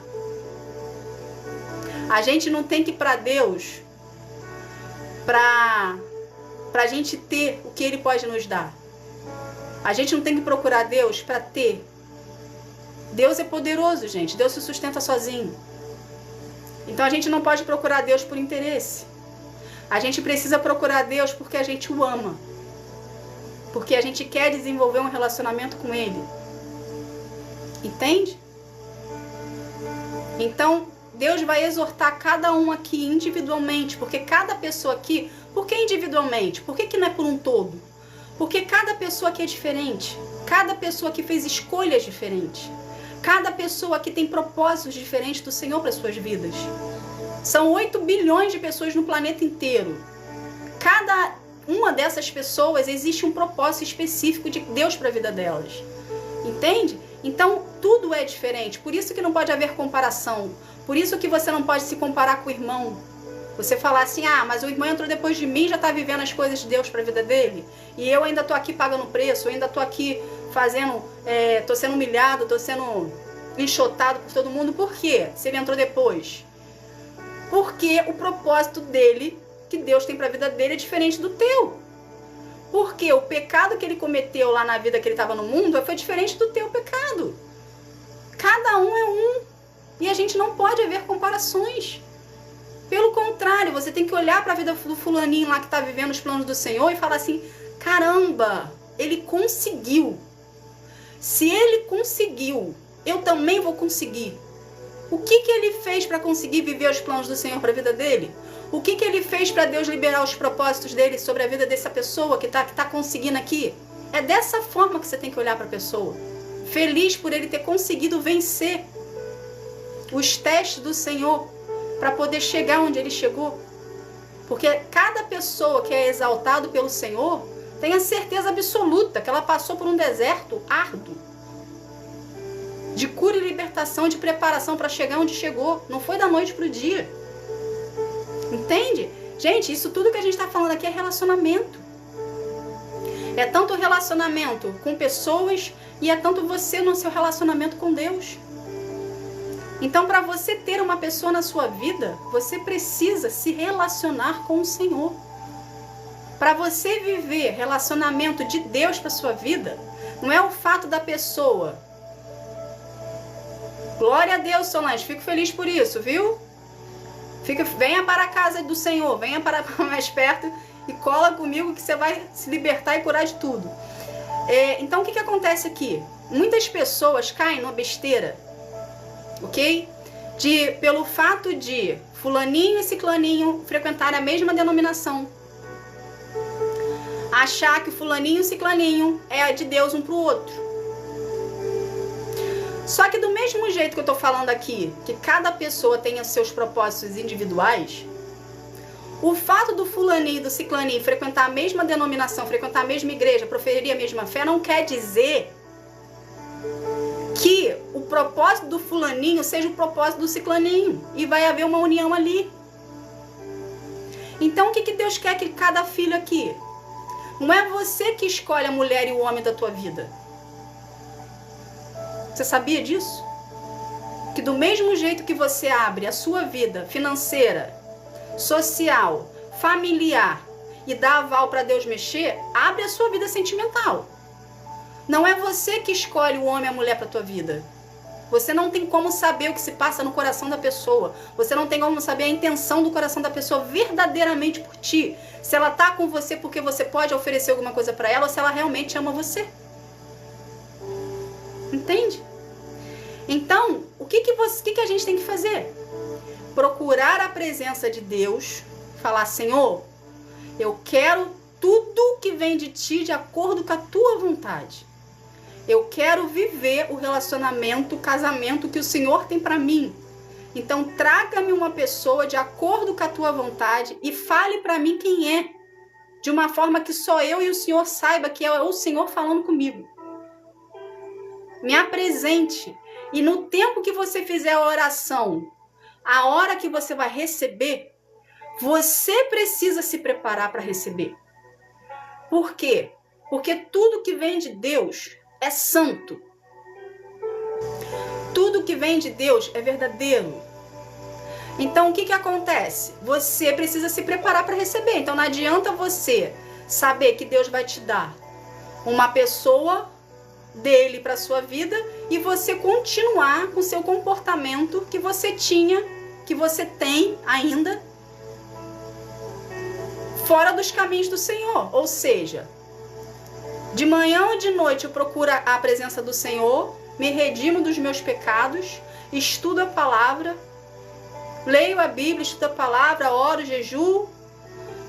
A gente não tem que ir para Deus para a gente ter o que ele pode nos dar. A gente não tem que procurar Deus para ter. Deus é poderoso, gente. Deus se sustenta sozinho. Então a gente não pode procurar Deus por interesse. A gente precisa procurar Deus porque a gente o ama. Porque a gente quer desenvolver um relacionamento com Ele. Entende? Então, Deus vai exortar cada um aqui individualmente. Porque cada pessoa aqui... Por que individualmente? Por que não é por um todo? Porque cada pessoa aqui é diferente. Cada pessoa aqui fez escolhas diferentes. Cada pessoa aqui tem propósitos diferentes do Senhor para as suas vidas. São 8 bilhões de pessoas no planeta inteiro. Cada uma dessas pessoas existe um propósito específico de Deus para a vida delas. Entende? Então, tudo é diferente. Por isso que não pode haver comparação. Por isso que você não pode se comparar com o irmão. Você falar assim, ah, mas o irmão entrou depois de mim, já está vivendo as coisas de Deus para a vida dele. E eu ainda estou aqui pagando preço, eu ainda estou aqui fazendo, estou sendo humilhado, estou sendo enxotado por todo mundo. Por quê? Se ele entrou depois. Porque o propósito dele, que Deus tem para a vida dele, é diferente do teu. Porque o pecado que ele cometeu lá na vida que ele estava no mundo foi diferente do teu pecado. Cada um é um. E a gente não pode haver comparações. Pelo contrário, você tem que olhar para a vida do fulaninho lá que está vivendo os planos do Senhor e falar assim, caramba, ele conseguiu. Se ele conseguiu, eu também vou conseguir. O que ele fez para conseguir viver os planos do Senhor para a vida dele? O que ele fez para Deus liberar os propósitos dele sobre a vida dessa pessoa que tá conseguindo aqui? É dessa forma que você tem que olhar para a pessoa. Feliz por ele ter conseguido vencer os testes do Senhor para poder chegar onde ele chegou. Porque cada pessoa que é exaltado pelo Senhor tem a certeza absoluta que ela passou por um deserto árduo. De cura e libertação, de preparação para chegar onde chegou. Não foi da noite para o dia. Entende? Gente, isso tudo que a gente está falando aqui é relacionamento. É tanto relacionamento com pessoas e é tanto você no seu relacionamento com Deus. Então, para você ter uma pessoa na sua vida, você precisa se relacionar com o Senhor. Para você viver relacionamento de Deus para sua vida, não é o fato da pessoa. Glória a Deus, Solange, fico feliz por isso, viu? Venha para a casa do Senhor, venha para mais perto e cola comigo que você vai se libertar e curar de tudo. Então, o que acontece aqui? Muitas pessoas caem numa besteira, ok? Pelo fato de fulaninho e ciclaninho frequentarem a mesma denominação. achar que o fulaninho e o ciclaninho é de Deus um pro outro. Só que do mesmo jeito que eu tô falando aqui, que cada pessoa tem os seus propósitos individuais, o fato do fulaninho e do ciclaninho frequentar a mesma denominação, frequentar a mesma igreja, proferir a mesma fé, não quer dizer que o propósito do fulaninho seja o propósito do ciclaninho. E vai haver uma união ali. Então o que Deus quer que cada filho aqui? Não é você que escolhe a mulher e o homem da tua vida. Você sabia disso? Que do mesmo jeito que você abre a sua vida financeira, social, familiar e dá aval para Deus mexer, abre a sua vida sentimental. Não é você que escolhe o homem e a mulher para tua vida. Você não tem como saber o que se passa no coração da pessoa. Você não tem como saber a intenção do coração da pessoa verdadeiramente por ti. Se ela tá com você porque você pode oferecer alguma coisa para ela ou se ela realmente ama você. Entende? Então, o que a gente tem que fazer? Procurar a presença de Deus, falar, Senhor, eu quero tudo que vem de ti de acordo com a tua vontade. Eu quero viver o relacionamento, o casamento que o Senhor tem para mim. Então, traga-me uma pessoa de acordo com a tua vontade e fale para mim quem é. De uma forma que só eu e o Senhor saiba que é o Senhor falando comigo. Me apresente. E no tempo que você fizer a oração, a hora que você vai receber, você precisa se preparar para receber. Por quê? Porque tudo que vem de Deus é santo. Tudo que vem de Deus é verdadeiro. Então, o que acontece? Você precisa se preparar para receber. Então, não adianta você saber que Deus vai te dar uma pessoa dele para sua vida e você continuar com seu comportamento que você tinha, que você tem ainda, fora dos caminhos do Senhor. Ou seja, de manhã ou de noite eu procuro a presença do Senhor, me redimo dos meus pecados, estudo a palavra, leio a Bíblia, estudo a palavra, oro, jejuo,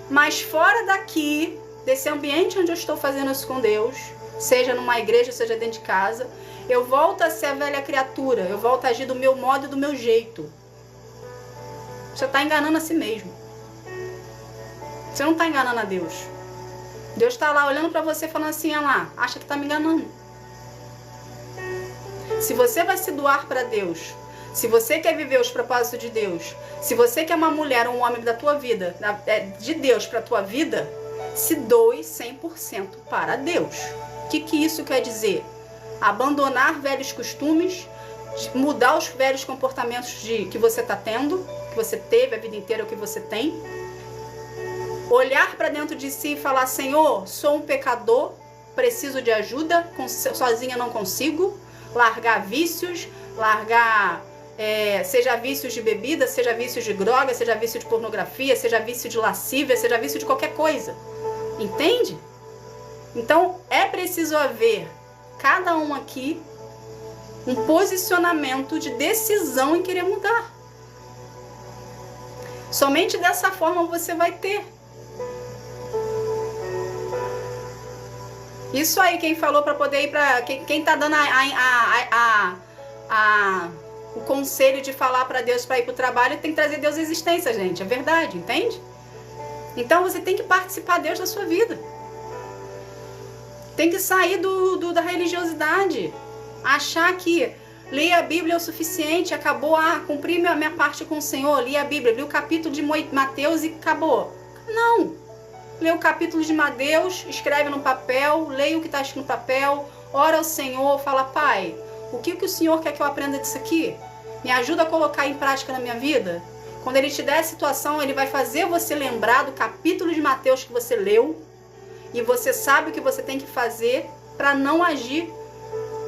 mas fora daqui, desse ambiente onde eu estou fazendo isso com Deus, seja numa igreja, seja dentro de casa, eu volto a ser a velha criatura, eu volto a agir do meu modo e do meu jeito. Você está enganando a si mesmo. Você não está enganando a Deus. Deus está lá olhando para você falando assim, olha lá, acha que está me enganando. Se você vai se doar para Deus, se você quer viver os propósitos de Deus, se você quer uma mulher ou um homem da tua vida, de Deus para a tua vida, se doe 100% para Deus. O que isso quer dizer? Abandonar velhos costumes, mudar os velhos comportamentos que você está tendo, que você teve a vida inteira, o que você tem. Olhar para dentro de si e falar, Senhor, sou um pecador, preciso de ajuda, sozinha não consigo. Largar vícios, seja vícios de bebida, seja vícios de droga, seja vício de pornografia, seja vício de lascívia, seja vício de qualquer coisa. Entende? Então, é preciso haver, cada um aqui, um posicionamento de decisão em querer mudar. Somente dessa forma você vai ter. Isso aí, quem falou para poder ir para... Quem tá dando o conselho de falar para Deus para ir para o trabalho, tem que trazer Deus à existência, gente. É verdade, entende? Então você tem que participar Deus da sua vida. Tem que sair da religiosidade. Achar que ler a Bíblia é o suficiente, acabou, cumpri minha parte com o Senhor, li a Bíblia, li o capítulo de Mateus e acabou. Não. Lê o capítulo de Mateus, escreve no papel, leia o que está escrito no papel, ora ao Senhor, fala, Pai, o que o Senhor quer que eu aprenda disso aqui? Me ajuda a colocar em prática na minha vida? Quando Ele te der a situação, Ele vai fazer você lembrar do capítulo de Mateus que você leu e você sabe o que você tem que fazer para não agir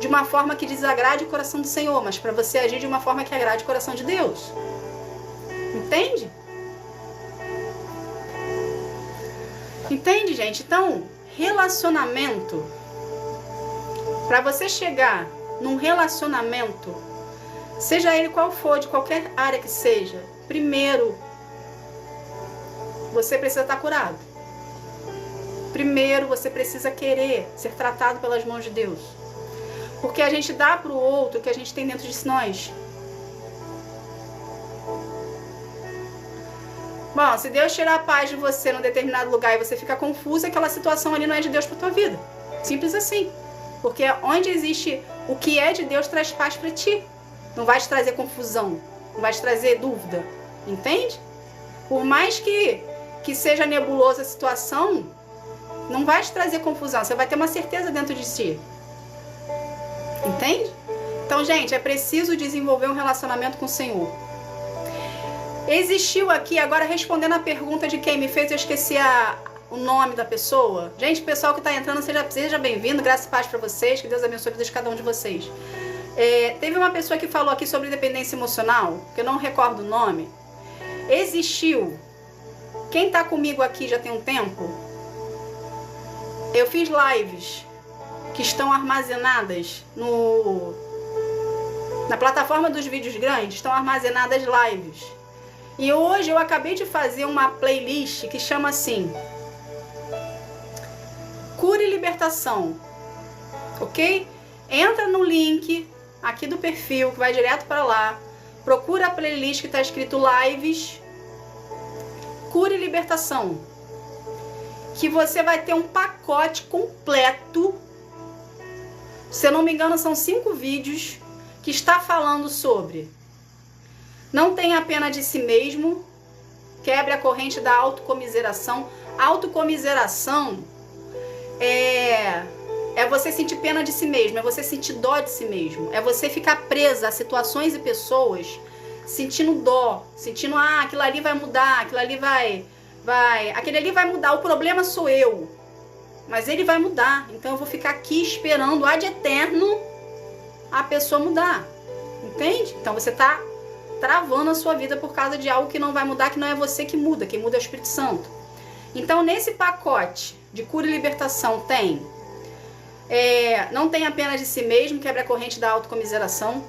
de uma forma que desagrade o coração do Senhor, mas para você agir de uma forma que agrade o coração de Deus. Entende? Entende, gente? Então, relacionamento, para você chegar num relacionamento, seja ele qual for, de qualquer área que seja, primeiro, você precisa estar curado. Primeiro, você precisa querer ser tratado pelas mãos de Deus. Porque a gente dá para o outro o que a gente tem dentro de nós. Bom, se Deus tirar a paz de você num determinado lugar e você fica confuso, aquela situação ali não é de Deus para tua vida. Simples assim. Porque onde existe o que é de Deus traz paz para ti. Não vai te trazer confusão, não vai te trazer dúvida. Entende? Por mais que seja nebulosa a situação, não vai te trazer confusão. Você vai ter uma certeza dentro de si. Entende? Então, gente, é preciso desenvolver um relacionamento com o Senhor. Existiu aqui, agora respondendo a pergunta de quem me fez, eu esqueci o nome da pessoa. Gente, pessoal que está entrando, seja bem-vindo, graça e paz para vocês, que Deus abençoe a vida de cada um de vocês. Teve uma pessoa que falou aqui sobre dependência emocional, que eu não recordo o nome. Existiu, quem está comigo aqui já tem um tempo, eu fiz lives que estão armazenadas na plataforma dos vídeos grandes, estão armazenadas lives. E hoje eu acabei de fazer uma playlist que chama assim, Cura e Libertação, ok? Entra no link aqui do perfil, que vai direto para lá, procura a playlist que está escrito Lives, Cura e Libertação, que você vai ter um pacote completo, se eu não me engano são 5 vídeos, que está falando sobre não tenha pena de si mesmo, quebre a corrente da autocomiseração. Autocomiseração é você sentir pena de si mesmo, é você sentir dó de si mesmo, é você ficar presa a situações e pessoas sentindo dó, sentindo, aquilo ali vai mudar, aquilo ali aquele ali vai mudar, o problema sou eu, mas ele vai mudar, então eu vou ficar aqui esperando ad eterno a pessoa mudar, entende? Então você está travando a sua vida por causa de algo que não vai mudar, que não é você que muda, quem muda é o Espírito Santo. Então nesse pacote de cura e libertação tem não tenha pena de si mesmo, quebra a corrente da autocomiseração.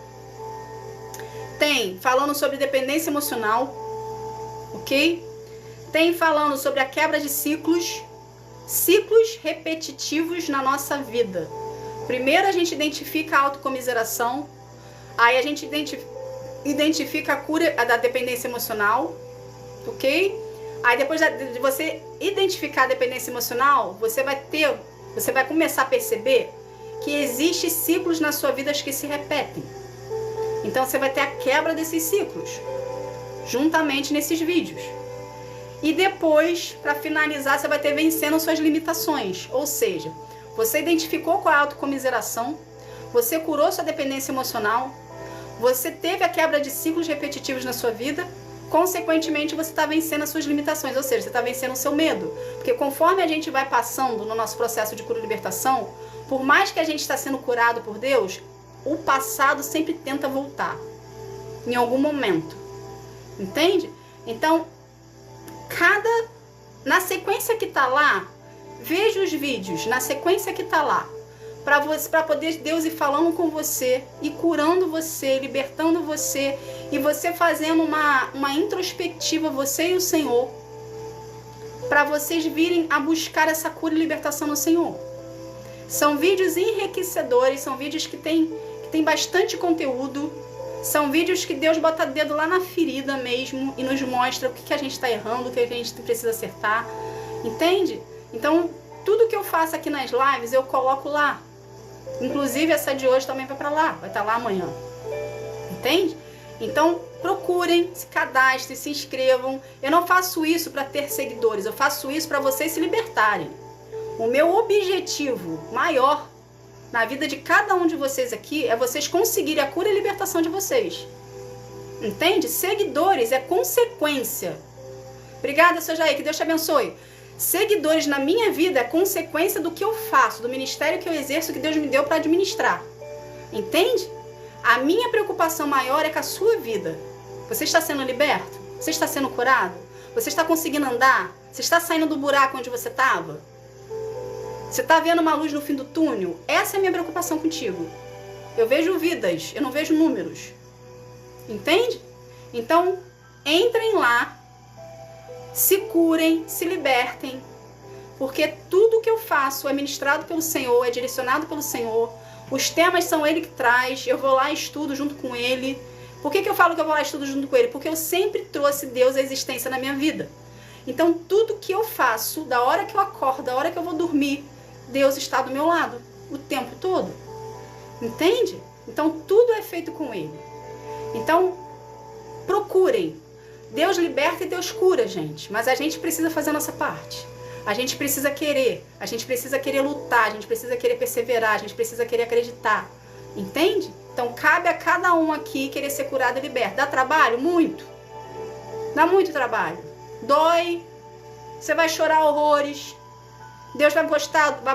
Tem falando sobre dependência emocional, ok? Tem falando sobre a quebra de ciclos repetitivos na nossa vida. Primeiro a gente identifica a autocomiseração, aí a gente identifica a cura da dependência emocional, ok? Aí depois de você identificar a dependência emocional, você vai começar a perceber que existem ciclos na sua vida que se repetem. Então você vai ter a quebra desses ciclos, juntamente nesses vídeos. E depois, para finalizar, você vai ter vencendo suas limitações. Ou seja, você identificou com a autocomiseração, você curou sua dependência emocional, você teve a quebra de ciclos repetitivos na sua vida, consequentemente você está vencendo as suas limitações, ou seja, você está vencendo o seu medo. Porque conforme a gente vai passando no nosso processo de cura e libertação, por mais que a gente está sendo curado por Deus, o passado sempre tenta voltar, em algum momento. Entende? Então, na sequência que está lá, veja os vídeos, na sequência que está lá, para poder Deus ir falando com você, e curando você, libertando você, e você fazendo uma introspectiva, você e o Senhor, para vocês virem a buscar essa cura e libertação no Senhor. São vídeos enriquecedores, são vídeos que tem bastante conteúdo, são vídeos que Deus bota dedo lá na ferida mesmo e nos mostra o que a gente está errando, o que a gente precisa acertar, entende? Então, tudo que eu faço aqui nas lives, eu coloco lá. Inclusive, essa de hoje também vai para lá, vai estar lá amanhã. Entende? Então, procurem, se cadastrem, se inscrevam. Eu não faço isso para ter seguidores, eu faço isso para vocês se libertarem. O meu objetivo maior na vida de cada um de vocês aqui é vocês conseguirem a cura e a libertação de vocês. Entende? Seguidores é consequência. Obrigada, seu Jair, que Deus te abençoe. Seguidores na minha vida é consequência do que eu faço, do ministério que eu exerço, que Deus me deu para administrar. Entende? A minha preocupação maior é com a sua vida. Você está sendo liberto? Você está sendo curado? Você está conseguindo andar? Você está saindo do buraco onde você estava? Você está vendo uma luz no fim do túnel? Essa é a minha preocupação contigo. Eu vejo vidas, eu não vejo números. Entende? Então, entrem lá, se curem, se libertem, porque tudo que eu faço é ministrado pelo Senhor, é direcionado pelo Senhor. Os temas são Ele que traz, eu vou lá e estudo junto com Ele. Por que eu falo que eu vou lá e estudo junto com Ele? Porque eu sempre trouxe Deus à existência na minha vida. Então, tudo que eu faço, da hora que eu acordo, da hora que eu vou dormir, Deus está do meu lado, o tempo todo. Entende? Então, tudo é feito com Ele. Então, procurem. Deus liberta e Deus cura, gente. Mas a gente precisa fazer a nossa parte. A gente precisa querer lutar, a gente precisa querer perseverar, a gente precisa querer acreditar. Entende? Então cabe a cada um aqui querer ser curado e liberto. Dá trabalho? Muito. Dá muito trabalho. Dói. Você vai chorar horrores. Deus vai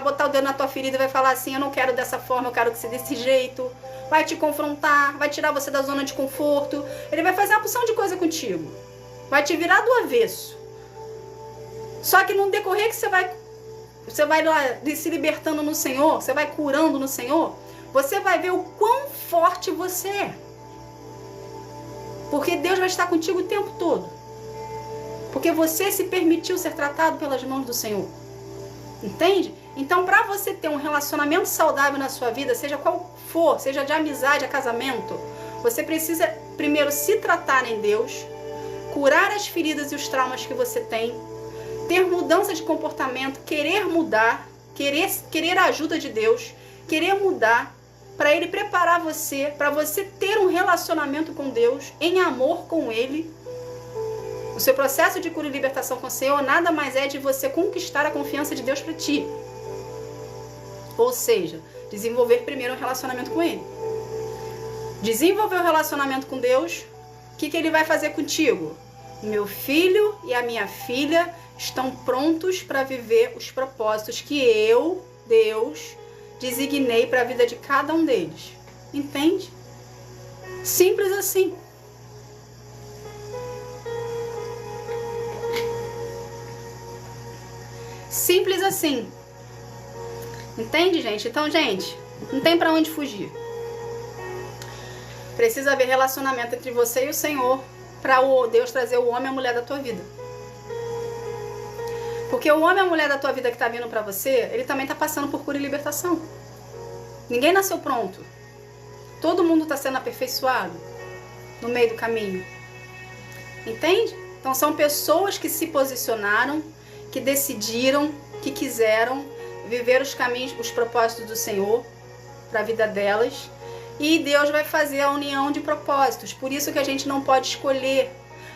botar o dedo na tua ferida e vai falar assim, eu não quero dessa forma, eu quero que seja desse jeito. Vai te confrontar, vai tirar você da zona de conforto. Ele vai fazer uma porção de coisa contigo. Vai te virar do avesso. Só que no decorrer que você vai lá se libertando no Senhor, você vai curando no Senhor, você vai ver o quão forte você é. Porque Deus vai estar contigo o tempo todo. Porque você se permitiu ser tratado pelas mãos do Senhor. Entende? Então, para você ter um relacionamento saudável na sua vida, seja qual for, seja de amizade a casamento, você precisa primeiro se tratar em Deus, curar as feridas e os traumas que você tem, ter mudança de comportamento, querer mudar, querer a ajuda de Deus, querer mudar, para Ele preparar você, para você ter um relacionamento com Deus, em amor com Ele. O seu processo de cura e libertação com o Senhor nada mais é de você conquistar a confiança de Deus para ti. Ou seja, desenvolver primeiro um relacionamento com Ele. Desenvolver o relacionamento com Deus, o que Ele vai fazer contigo? Meu filho e a minha filha estão prontos para viver os propósitos que eu, Deus, designei para a vida de cada um deles. Entende? Simples assim. Simples assim. Entende, gente? Então, gente, não tem para onde fugir. Precisa haver relacionamento entre você e o Senhor para o Deus trazer o homem e a mulher da tua vida. Porque o homem e a mulher da tua vida que está vindo para você, ele também está passando por cura e libertação. Ninguém nasceu pronto. Todo mundo está sendo aperfeiçoado no meio do caminho. Entende? Então são pessoas que se posicionaram, que decidiram, que quiseram viver os caminhos, os propósitos do Senhor para a vida delas. E Deus vai fazer a união de propósitos. Por isso que a gente não pode escolher.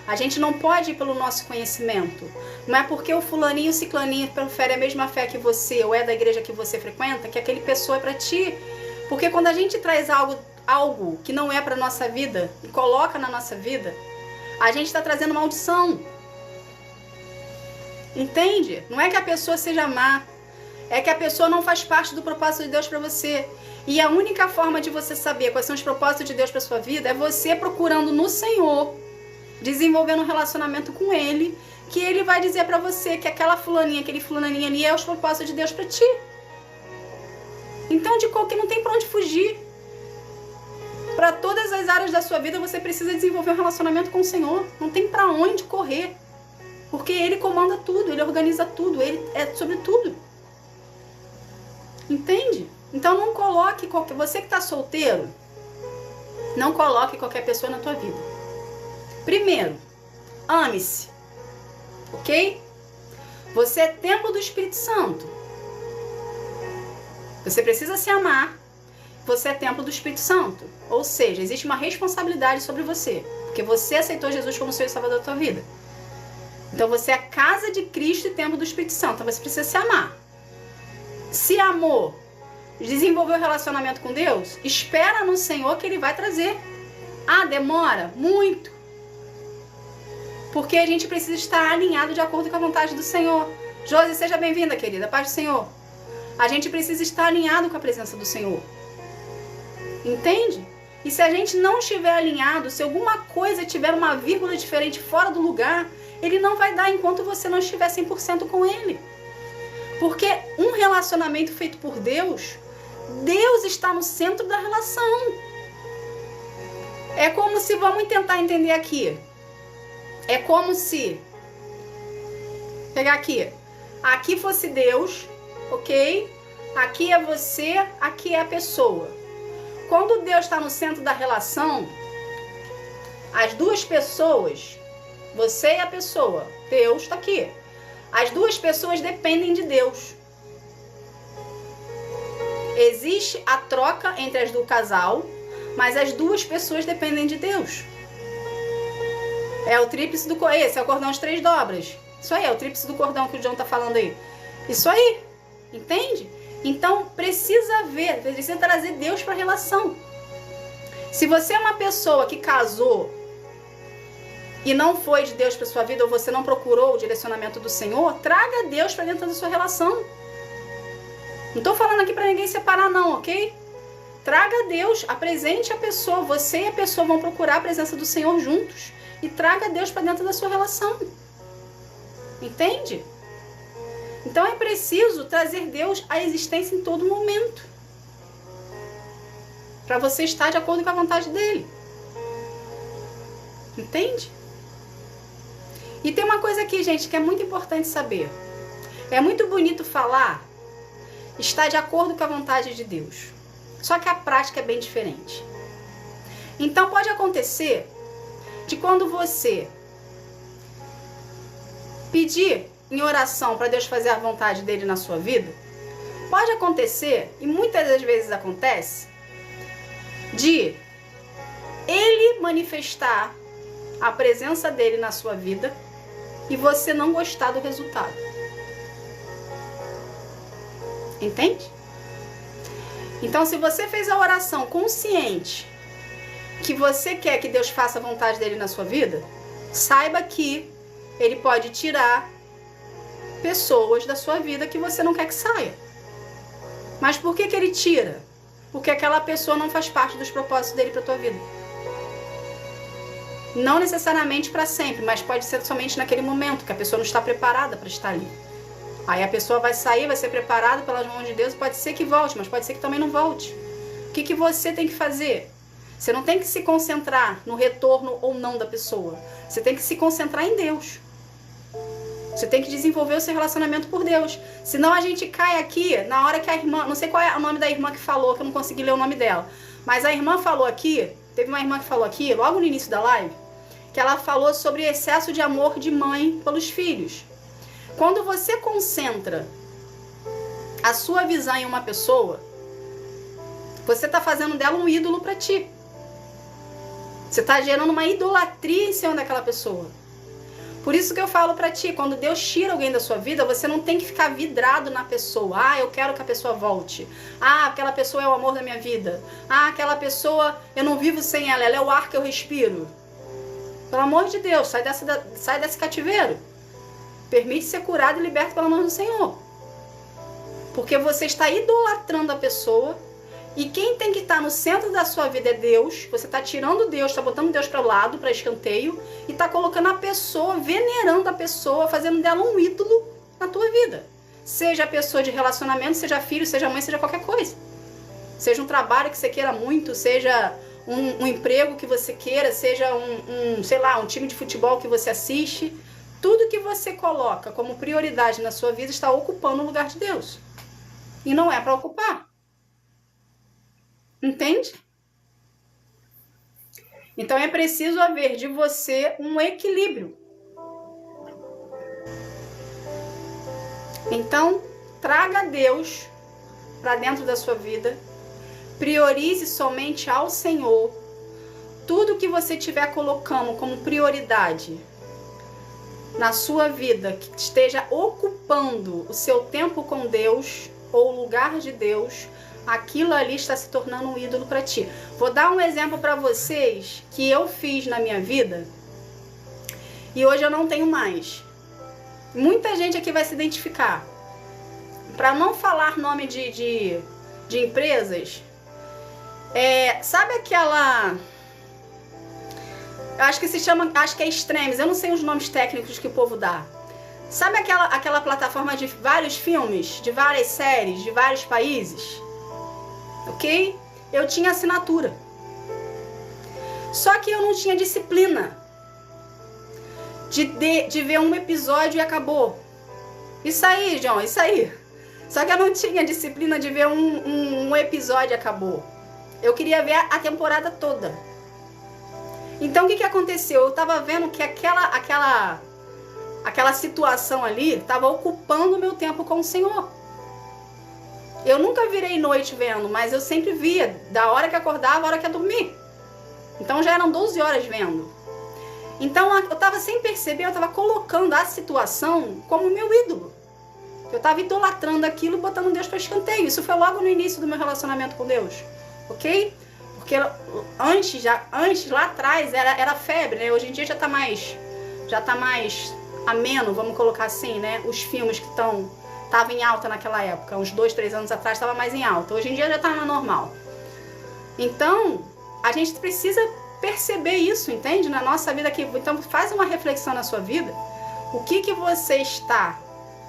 A gente não pode ir pelo nosso conhecimento. Não é porque o fulaninho, o ciclaninho profere a mesma fé que você, ou é da igreja que você frequenta, que aquele pessoa é para ti. Porque quando a gente traz algo que não é para nossa vida e coloca na nossa vida, a gente está trazendo maldição. Entende? Não é que a pessoa seja má, é que a pessoa não faz parte do propósito de Deus para você. E a única forma de você saber quais são os propósitos de Deus para sua vida é você procurando no Senhor, desenvolvendo um relacionamento com Ele, que Ele vai dizer para você que aquela fulaninha, aquele fulaninho ali é os propósitos de Deus para ti. Então, de qualquer não tem para onde fugir. Para todas as áreas da sua vida, você precisa desenvolver um relacionamento com o Senhor. Não tem para onde correr. Porque Ele comanda tudo, Ele organiza tudo, Ele é sobre tudo. Entende? Então não coloque você que está solteiro, não coloque qualquer pessoa na tua vida. Primeiro, ame-se, ok? Você é templo do Espírito Santo. Você precisa se amar. Você é templo do Espírito Santo. Ou seja, existe uma responsabilidade sobre você, porque você aceitou Jesus como Senhor e Salvador da tua vida. Então você é a casa de Cristo e templo do Espírito Santo. Então você precisa se amar. Se amou, desenvolveu um relacionamento com Deus, espera no Senhor que Ele vai trazer. Ah, demora? Muito. Porque a gente precisa estar alinhado de acordo com a vontade do Senhor. Josi, seja bem-vinda, querida. Paz do Senhor. A gente precisa estar alinhado com a presença do Senhor. Entende? E se a gente não estiver alinhado, se alguma coisa tiver uma vírgula diferente fora do lugar, Ele não vai dar enquanto você não estiver 100% com Ele. Porque um relacionamento feito por Deus, Deus está no centro da relação. É como se, vamos tentar entender aqui. É como se, pegar aqui, aqui fosse Deus, ok? Aqui é você, aqui é a pessoa. Quando Deus está no centro da relação, as duas pessoas, você e a pessoa, Deus está aqui. As duas pessoas dependem de Deus. Existe a troca entre as do casal, mas as duas pessoas dependem de Deus. É o tríplice do cordão. Esse é o cordão de 3 dobras. Isso aí, é o tríplice do cordão que o John tá falando aí. Isso aí, entende? Então, precisa ver, precisa trazer Deus para a relação. Se você é uma pessoa que casou e não foi de Deus para sua vida, ou você não procurou o direcionamento do Senhor, traga Deus para dentro da sua relação. Não tô falando aqui para ninguém separar não, ok? Traga Deus, apresente a pessoa, você e a pessoa vão procurar a presença do Senhor juntos. E traga Deus para dentro da sua relação. Entende? Então é preciso trazer Deus à existência em todo momento. Para você estar de acordo com a vontade dele. Entende? E tem uma coisa aqui, gente, que é muito importante saber. É muito bonito falar, estar de acordo com a vontade de Deus. Só que a prática é bem diferente. Então pode acontecer de quando você pedir em oração para Deus fazer a vontade dele na sua vida, pode acontecer, e muitas das vezes acontece, de ele manifestar a presença dele na sua vida e você não gostar do resultado. Entende? Então, se você fez a oração consciente que você quer que Deus faça a vontade dele na sua vida, saiba que ele pode tirar pessoas da sua vida que você não quer que saia. Mas por que ele tira? Porque aquela pessoa não faz parte dos propósitos dele para tua vida. Não necessariamente para sempre, mas pode ser somente naquele momento que a pessoa não está preparada para estar ali. Aí a pessoa vai sair, vai ser preparada pelas mãos de Deus, pode ser que volte, mas pode ser que também não volte. O que você tem que fazer? Você não tem que se concentrar no retorno ou não da pessoa. Você tem que se concentrar em Deus. Você tem que desenvolver o seu relacionamento por Deus. Senão a gente cai aqui na hora que a irmã... Não sei qual é o nome da irmã que falou, que eu não consegui ler o nome dela. Mas a irmã falou aqui, teve uma irmã que falou aqui, logo no início da live, que ela falou sobre excesso de amor de mãe pelos filhos. Quando você concentra a sua visão em uma pessoa, você está fazendo dela um ídolo para ti. Você está gerando uma idolatria em cima daquela pessoa. Por isso que eu falo pra ti, quando Deus tira alguém da sua vida, você não tem que ficar vidrado na pessoa. Ah, eu quero que a pessoa volte. Ah, aquela pessoa é o amor da minha vida. Ah, aquela pessoa, eu não vivo sem ela, ela é o ar que eu respiro. Pelo amor de Deus, sai desse cativeiro. Permite ser curado e liberto pela mão do Senhor. Porque você está idolatrando a pessoa. E quem tem que estar no centro da sua vida é Deus. Você está tirando Deus, está botando Deus para o lado, para escanteio, e está colocando a pessoa, venerando a pessoa, fazendo dela um ídolo na tua vida. Seja a pessoa de relacionamento, seja filho, seja mãe, seja qualquer coisa. Seja um trabalho que você queira muito, seja um emprego que você queira, seja sei lá, um time de futebol que você assiste. Tudo que você coloca como prioridade na sua vida está ocupando o lugar de Deus. E não é para ocupar. Entende? Então é preciso haver de você um equilíbrio. Então, traga Deus para dentro da sua vida. Priorize somente ao Senhor. Tudo que você estiver colocando como prioridade na sua vida, que esteja ocupando o seu tempo com Deus ou o lugar de Deus, aquilo ali está se tornando um ídolo para ti. Vou dar um exemplo para vocês que eu fiz na minha vida e hoje eu não tenho mais. Muita gente aqui vai se identificar. Para não falar nome de empresas, sabe aquela... Acho que se chama, acho que é Extremes, eu não sei os nomes técnicos que o povo dá. Sabe aquela plataforma de vários filmes, de várias séries, de vários países? Ok? Eu tinha assinatura. Só que eu não tinha disciplina de ver um episódio e acabou. Isso aí, John, isso aí. Só que eu não tinha disciplina de ver um episódio e acabou. Eu queria ver a temporada toda. Então o que aconteceu? Eu tava vendo que aquela situação ali tava ocupando o meu tempo com o Senhor. Eu nunca virei noite vendo, mas eu sempre via, da hora que acordava, a hora que ia dormir. Então já eram 12 horas vendo. Então eu tava sem perceber, eu tava colocando a situação como meu ídolo. Eu tava idolatrando aquilo, botando Deus para escanteio. Isso foi logo no início do meu relacionamento com Deus, ok? Porque antes lá atrás, era febre, né? Hoje em dia já tá mais ameno, vamos colocar assim, né? Os filmes que estavam em alta naquela época, uns 2, 3 anos atrás estava mais em alta. Hoje em dia já tá na normal. Então, a gente precisa perceber isso, entende? Na nossa vida aqui. Então, faz uma reflexão na sua vida. O que você está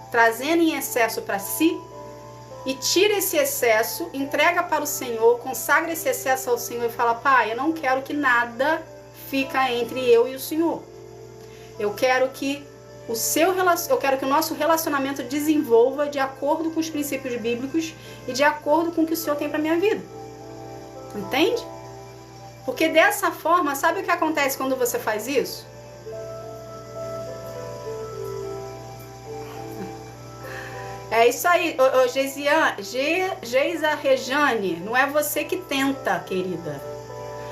trazendo em excesso para si e tira esse excesso, entrega para o Senhor, consagra esse excesso ao Senhor e fala: Pai, eu não quero que nada fica entre eu e o Senhor. Eu quero que o nosso relacionamento desenvolva de acordo com os princípios bíblicos e de acordo com o que o Senhor tem para minha vida. Entende? Porque dessa forma, sabe o que acontece quando você faz isso? É isso aí, Geisa Rejane, não é você que tenta, querida.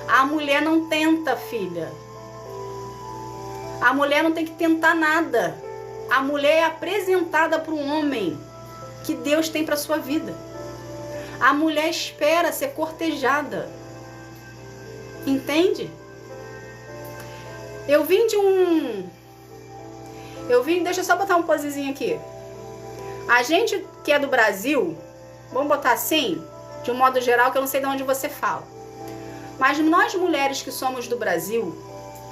A mulher não tenta, filha. A mulher não tem que tentar nada. A mulher é apresentada para um homem que Deus tem para sua vida. A mulher espera ser cortejada. Entende? Deixa eu só botar um posezinho aqui. A gente que é do Brasil, vamos botar assim, de um modo geral, que eu não sei de onde você fala. Mas nós mulheres que somos do Brasil,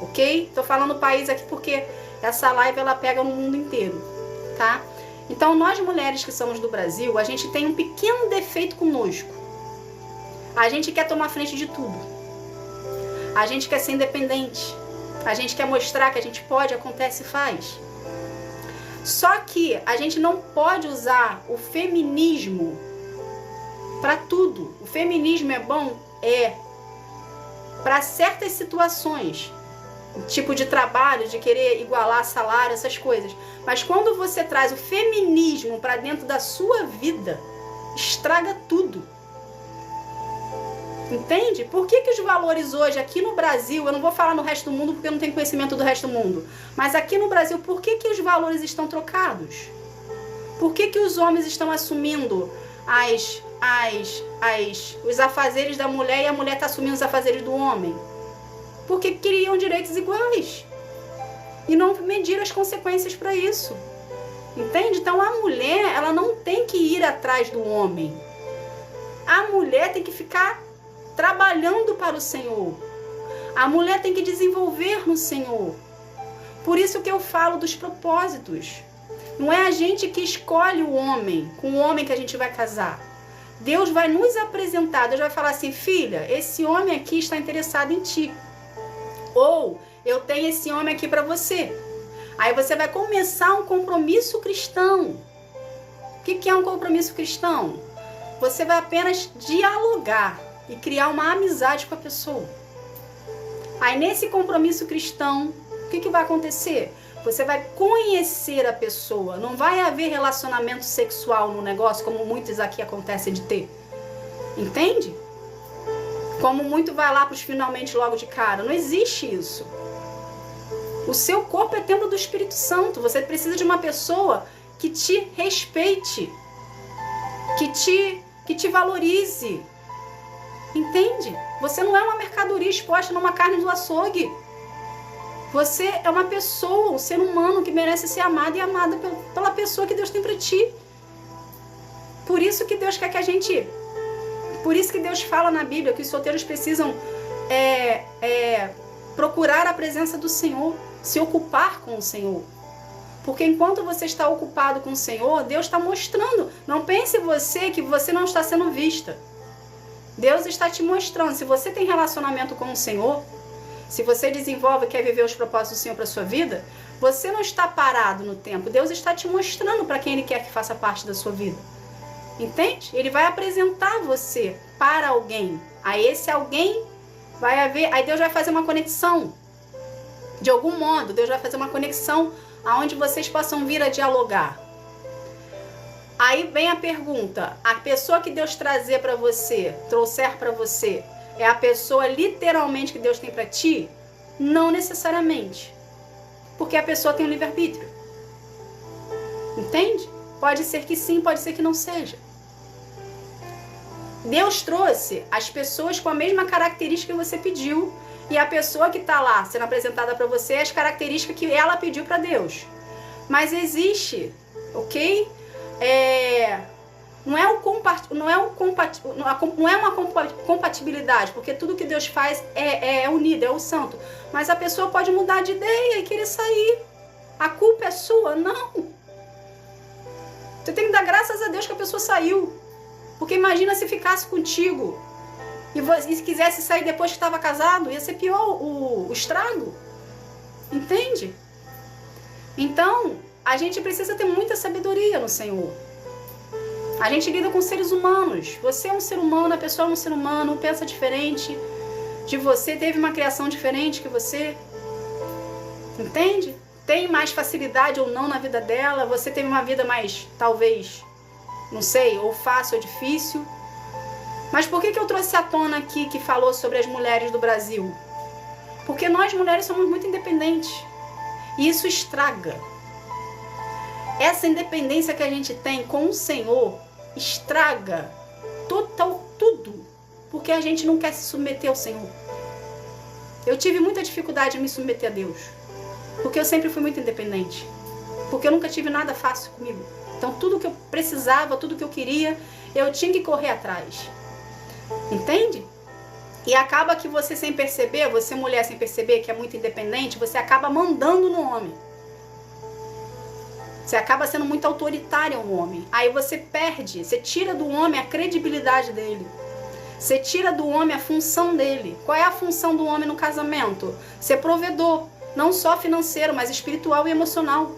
ok? Tô falando o país aqui porque essa live ela pega no mundo inteiro, tá? Então nós mulheres que somos do Brasil, a gente tem um pequeno defeito conosco. A gente quer tomar frente de tudo. A gente quer ser independente. A gente quer mostrar que a gente pode, acontece e faz. Só que a gente não pode usar o feminismo para tudo. O feminismo é bom? É. Para certas situações. Tipo de trabalho, de querer igualar salário, essas coisas. Mas quando você traz o feminismo para dentro da sua vida, estraga tudo. Entende? Por que os valores hoje aqui no Brasil, eu não vou falar no resto do mundo porque eu não tenho conhecimento do resto do mundo, mas aqui no Brasil, por que os valores estão trocados? Por que os homens estão assumindo os afazeres da mulher e a mulher está assumindo os afazeres do homem? Porque queriam direitos iguais e não mediram as consequências para isso. Entende? Então a mulher, ela não tem que ir atrás do homem. A mulher tem que ficar trabalhando para o Senhor. A mulher tem que desenvolver no Senhor. Por isso que eu falo dos propósitos. Não é a gente que escolhe o homem, com o homem que a gente vai casar. Deus vai nos apresentar, Deus vai falar assim: filha, esse homem aqui está interessado em ti. Ou, eu tenho esse homem aqui para você. Aí você vai começar um compromisso cristão. O que é um compromisso cristão? Você vai apenas dialogar e criar uma amizade com a pessoa. Aí nesse compromisso cristão, o que vai acontecer? Você vai conhecer a pessoa. Não vai haver relacionamento sexual no negócio, como muitos aqui acontece de ter. Entende? Como muito vai lá para os finalmente logo de cara. Não existe isso. O seu corpo é templo do Espírito Santo. Você precisa de uma pessoa que te respeite, que te valorize. Entende? Você não é uma mercadoria exposta numa carne do açougue. Você é uma pessoa, um ser humano que merece ser amado e amada pela pessoa que Deus tem para ti. Por isso que Deus quer que a gente... Por isso que Deus fala na Bíblia que os solteiros precisam procurar a presença do Senhor, se ocupar com o Senhor. Porque enquanto você está ocupado com o Senhor, Deus está mostrando. Não pense você que você não está sendo vista. Deus está te mostrando. Se você tem relacionamento com o Senhor, se você desenvolve e quer viver os propósitos do Senhor para a sua vida, Você não está parado no tempo. Deus está te mostrando para quem Ele quer que faça parte da sua vida. Entende? Ele vai apresentar você para alguém. Aí esse alguém vai haver... Aí Deus vai fazer uma conexão. De algum modo, Deus vai fazer uma conexão aonde vocês possam vir a dialogar. Aí vem a pergunta, a pessoa que Deus trouxer para você, é a pessoa literalmente que Deus tem para ti? Não necessariamente. Porque a pessoa tem um livre-arbítrio. Entende? Pode ser que sim, pode ser que não seja. Deus trouxe as pessoas com a mesma característica que você pediu, e a pessoa que está lá sendo apresentada para você é as características que ela pediu para Deus. Mas existe, ok? Não é uma compatibilidade, porque tudo que Deus faz é unido, é o santo. Mas a pessoa pode mudar de ideia e querer sair. A culpa é sua? Não. Você tem que dar graças a Deus que a pessoa saiu. Porque imagina se ficasse contigo e se quisesse sair depois que estava casado, ia ser pior o estrago. Entende? Então, a gente precisa ter muita sabedoria no Senhor. A gente lida com seres humanos. Você é um ser humano, a pessoa é um ser humano, pensa diferente de você, teve uma criação diferente que você. Entende? Tem mais facilidade ou não na vida dela, você teve uma vida mais, talvez, não sei, ou fácil ou difícil. Mas por que eu trouxe à tona aqui que falou sobre as mulheres do Brasil? Porque nós mulheres somos muito independentes. E isso estraga. Essa independência que a gente tem com o Senhor estraga tudo. Porque a gente não quer se submeter ao Senhor. Eu tive muita dificuldade em me submeter a Deus. Porque eu sempre fui muito independente. Porque eu nunca tive nada fácil comigo. Então tudo que eu precisava, tudo que eu queria, eu tinha que correr atrás. Entende? E acaba que você sem perceber, você mulher sem perceber que é muito independente, você acaba mandando no homem. Você acaba sendo muito autoritária ao homem. Aí você perde, você tira do homem a credibilidade dele. Você tira do homem a função dele. Qual é a função do homem no casamento? Ser provedor, não só financeiro, mas espiritual e emocional.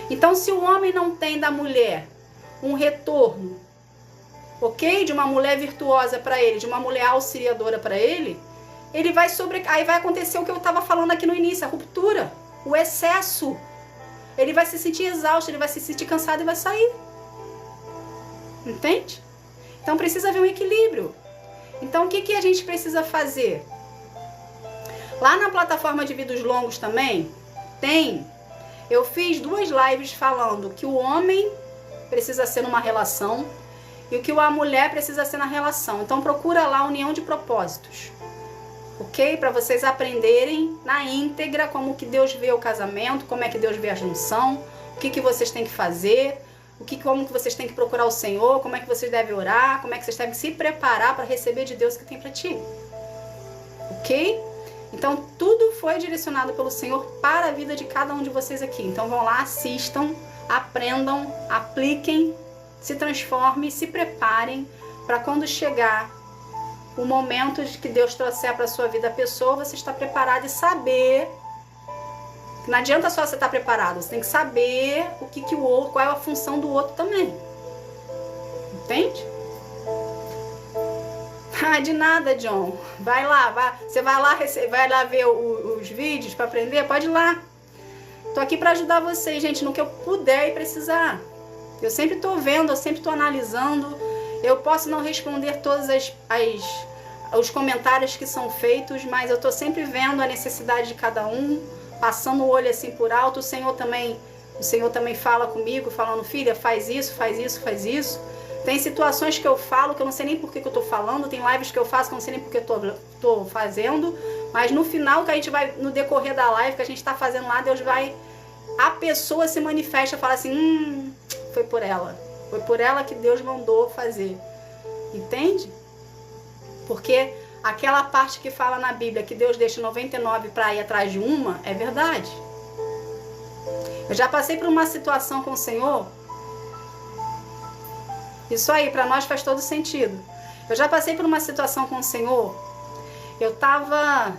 Então, se o homem não tem da mulher um retorno, ok? De uma mulher virtuosa para ele, de uma mulher auxiliadora para ele, ele vai aí vai acontecer o que eu estava falando aqui no início, a ruptura, o excesso. Ele vai se sentir exausto, ele vai se sentir cansado e vai sair. Entende? Então precisa haver um equilíbrio. Então o que a gente precisa fazer? Lá na plataforma de vídeos longos também eu fiz 2 lives falando que o homem precisa ser numa relação e o que a mulher precisa ser na relação. Então procura lá a união de propósitos. Ok? Para vocês aprenderem na íntegra como que Deus vê o casamento, como é que Deus vê a junção, o que vocês têm que fazer, como que vocês têm que procurar o Senhor, como é que vocês devem orar, como é que vocês devem se preparar para receber de Deus o que tem para ti. Ok? Então tudo foi direcionado pelo Senhor para a vida de cada um de vocês aqui. Então vão lá, assistam, aprendam, apliquem, se transformem, se preparem para quando chegar o momento de que Deus trouxer para a sua vida a pessoa, você está preparado e saber. Não adianta só você estar preparado, você tem que saber o outro, qual é a função do outro também. Entende? Ah, de nada, John. Vai lá, você vai lá ver os vídeos para aprender? Pode ir lá. Tô aqui para ajudar vocês, gente, no que eu puder e precisar. Eu sempre tô vendo, eu sempre tô analisando. Eu posso não responder todos os comentários que são feitos, mas eu tô sempre vendo a necessidade de cada um, passando o olho assim por alto. O Senhor também fala comigo, falando, filha, faz isso, faz isso, faz isso. Tem situações que eu falo que eu não sei nem por que eu tô falando, tem lives que eu faço que eu não sei nem por que eu tô fazendo, mas no final que a gente vai, no decorrer da live que a gente tá fazendo lá, a pessoa se manifesta e fala assim, foi por ela que Deus mandou fazer. Entende? Porque aquela parte que fala na Bíblia que Deus deixa 99 para ir atrás de uma, é verdade. Eu já passei por uma situação com o Senhor. Isso aí, para nós faz todo sentido. Eu já passei por uma situação com o Senhor. Eu estava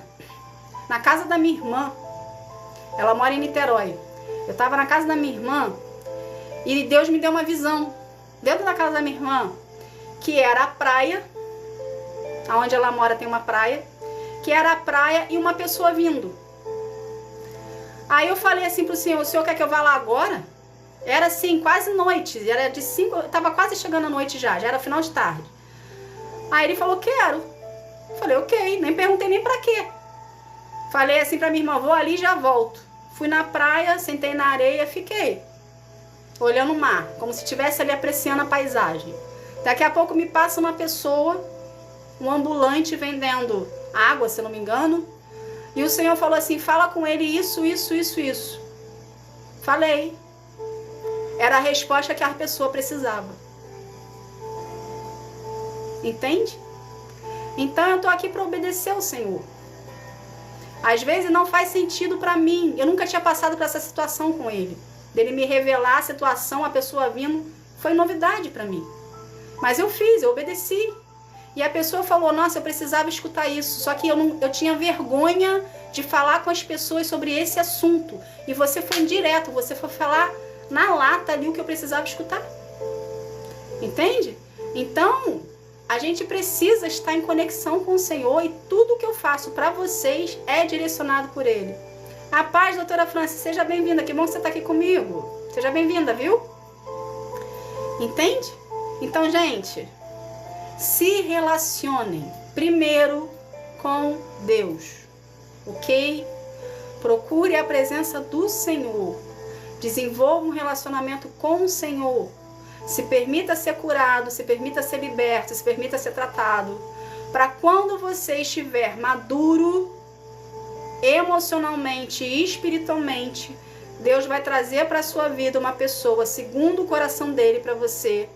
na casa da minha irmã. Ela mora em Niterói. Eu estava na casa da minha irmã e Deus me deu uma visão dentro da casa da minha irmã, que era a praia, aonde ela mora tem uma praia, que era a praia e uma pessoa vindo. Aí eu falei assim pro senhor, o senhor quer que eu vá lá agora? Era assim, quase noite, era de 5, tava quase chegando a noite já era final de tarde. Aí ele falou, quero. Falei, ok, nem perguntei nem pra quê. Falei assim pra minha irmã, vou ali e já volto. Fui na praia, sentei na areia, fiquei olhando o mar, como se estivesse ali apreciando a paisagem. Daqui a pouco me passa uma pessoa, um ambulante vendendo água, se eu não me engano. E o Senhor falou assim, fala com ele isso. Falei. Era a resposta que a pessoa precisava. Entende? Então eu tô aqui para obedecer ao Senhor. Às vezes não faz sentido para mim. Eu nunca tinha passado por essa situação com ele. Dele me revelar a situação, a pessoa vindo, foi novidade para mim. Mas eu fiz, eu obedeci. E a pessoa falou, nossa, eu precisava escutar isso. Só que eu tinha vergonha de falar com as pessoas sobre esse assunto. E você foi direto, você foi falar na lata ali o que eu precisava escutar. Entende? Então, a gente precisa estar em conexão com o Senhor e tudo que eu faço para vocês é direcionado por Ele. A paz, doutora Francis, seja bem-vinda. Que bom que você está aqui comigo. Seja bem-vinda, viu? Entende? Então, gente, se relacionem primeiro com Deus, ok? Procure a presença do Senhor. Desenvolva um relacionamento com o Senhor. Se permita ser curado, se permita ser liberto, se permita ser tratado. Para quando você estiver maduro, emocionalmente e espiritualmente, Deus vai trazer para a sua vida uma pessoa segundo o coração dele para você,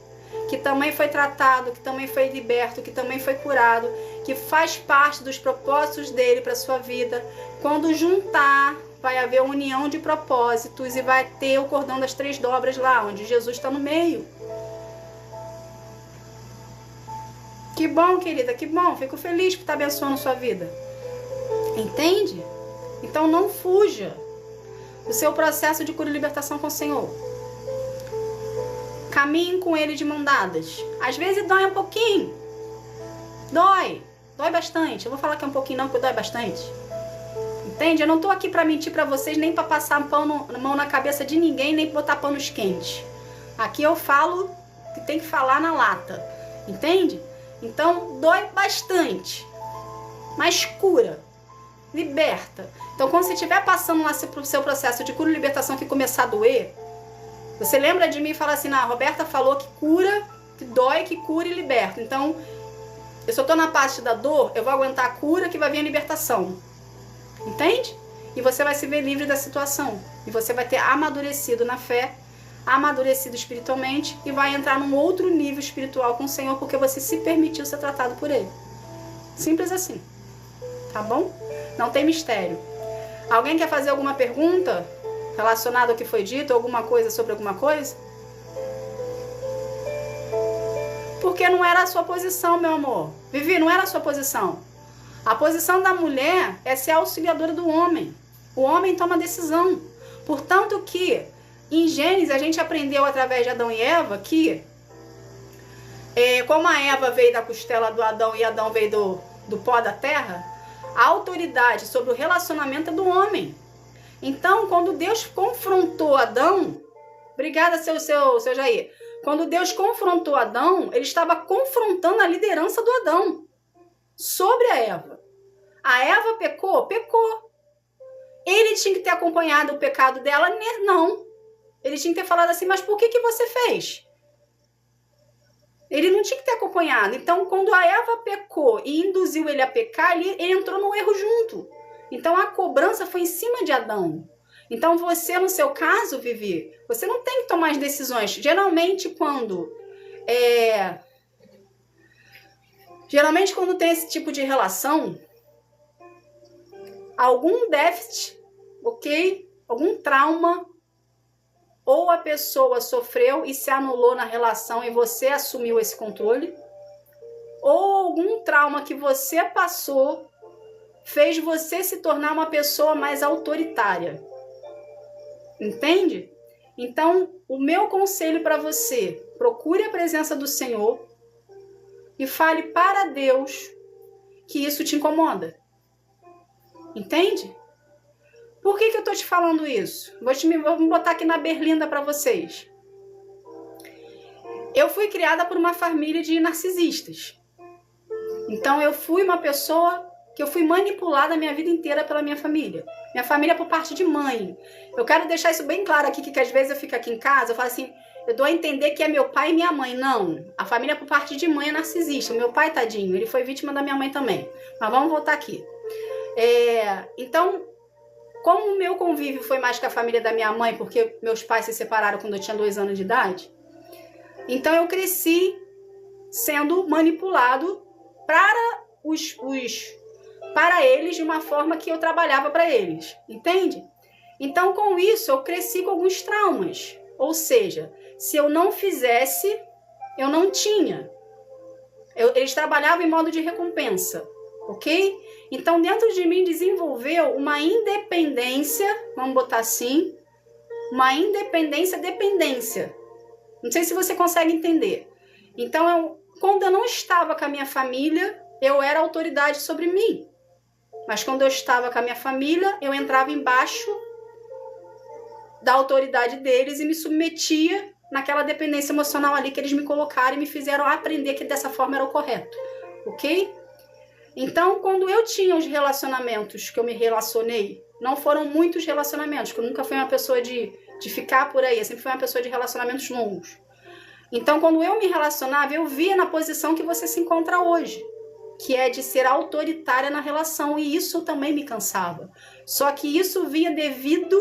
que também foi tratado, que também foi liberto, que também foi curado, que faz parte dos propósitos dele para a sua vida. Quando juntar, vai haver união de propósitos e vai ter o cordão das 3 dobras lá, onde Jesus está no meio. Que bom, querida, que bom. Fico feliz por estar abençoando a sua vida. Entende? Então não fuja do seu processo de cura e libertação com o Senhor. Caminhe com Ele de mão dadas. Às vezes dói um pouquinho. Dói bastante. Eu vou falar que é um pouquinho não, porque dói bastante. Entende? Eu não tô aqui para mentir para vocês, nem para passar mão na cabeça de ninguém, nem botar panos quentes. Aqui eu falo que tem que falar na lata. Entende? Então, dói bastante. Mas cura. Liberta. Então, quando você estiver passando lá pro seu processo de cura e libertação que começar a doer, você lembra de mim e fala assim, a Roberta falou que cura, que dói, que cura e liberta. Então, eu só tô na parte da dor, eu vou aguentar a cura que vai vir a libertação. Entende? E você vai se ver livre da situação. E você vai ter amadurecido na fé, amadurecido espiritualmente e vai entrar num outro nível espiritual com o Senhor porque você se permitiu ser tratado por Ele. Simples assim. Tá bom? Não tem mistério. Alguém quer fazer alguma pergunta relacionada ao que foi dito, alguma coisa sobre alguma coisa? Porque não era a sua posição, meu amor. Vivi, não era a sua posição. A posição da mulher é ser auxiliadora do homem. O homem toma decisão. Portanto que, em Gênesis, a gente aprendeu através de Adão e Eva que, como a Eva veio da costela do Adão e Adão veio do pó da terra, a autoridade sobre o relacionamento é do homem. Então, quando Deus confrontou Adão, obrigada, seu Jair. Quando Deus confrontou Adão, ele estava confrontando a liderança do Adão sobre a Eva. A Eva pecou? Pecou. Ele tinha que ter acompanhado o pecado dela? Não. Ele tinha que ter falado assim, mas por que você fez? Ele não tinha que ter acompanhado. Então, quando a Eva pecou e induziu ele a pecar, ele entrou no erro junto. Então, a cobrança foi em cima de Adão. Então, você, no seu caso, Vivi, você não tem que tomar as decisões. Geralmente, quando tem esse tipo de relação, algum déficit, ok? Algum trauma, ou a pessoa sofreu e se anulou na relação e você assumiu esse controle, ou algum trauma que você passou fez você se tornar uma pessoa mais autoritária. Entende? Então, o meu conselho para você, procure a presença do Senhor e fale para Deus que isso te incomoda. Entende? Por que eu tô te falando isso? Vou botar aqui na berlinda para vocês. Eu fui criada por uma família de narcisistas. Então, eu fui uma pessoa que eu fui manipulada a minha vida inteira pela minha família. Minha família é por parte de mãe. Eu quero deixar isso bem claro aqui, que às vezes eu fico aqui em casa, eu falo assim, eu dou a entender que é meu pai e minha mãe. Não, a família por parte de mãe é narcisista. O meu pai, tadinho, ele foi vítima da minha mãe também. Mas vamos voltar aqui. Então, como o meu convívio foi mais com a família da minha mãe, porque meus pais se separaram quando eu tinha 2 anos de idade, então eu cresci sendo manipulado para eles de uma forma que eu trabalhava para eles, entende? Então, com isso, eu cresci com alguns traumas. Ou seja, se eu não fizesse, eu não tinha. Eles trabalhavam em modo de recompensa, ok? Então, dentro de mim desenvolveu uma independência, vamos botar assim, uma dependência. Não sei se você consegue entender. Então, quando eu não estava com a minha família, eu era autoridade sobre mim. Mas quando eu estava com a minha família, eu entrava embaixo da autoridade deles e me submetia naquela dependência emocional ali que eles me colocaram e me fizeram aprender que dessa forma era o correto, ok? Então, quando eu tinha os relacionamentos que eu me relacionei, não foram muitos relacionamentos, porque eu nunca fui uma pessoa de ficar por aí, eu sempre fui uma pessoa de relacionamentos longos. Então, quando eu me relacionava, eu via na posição que você se encontra hoje, que é de ser autoritária na relação, e isso também me cansava. Só que isso vinha devido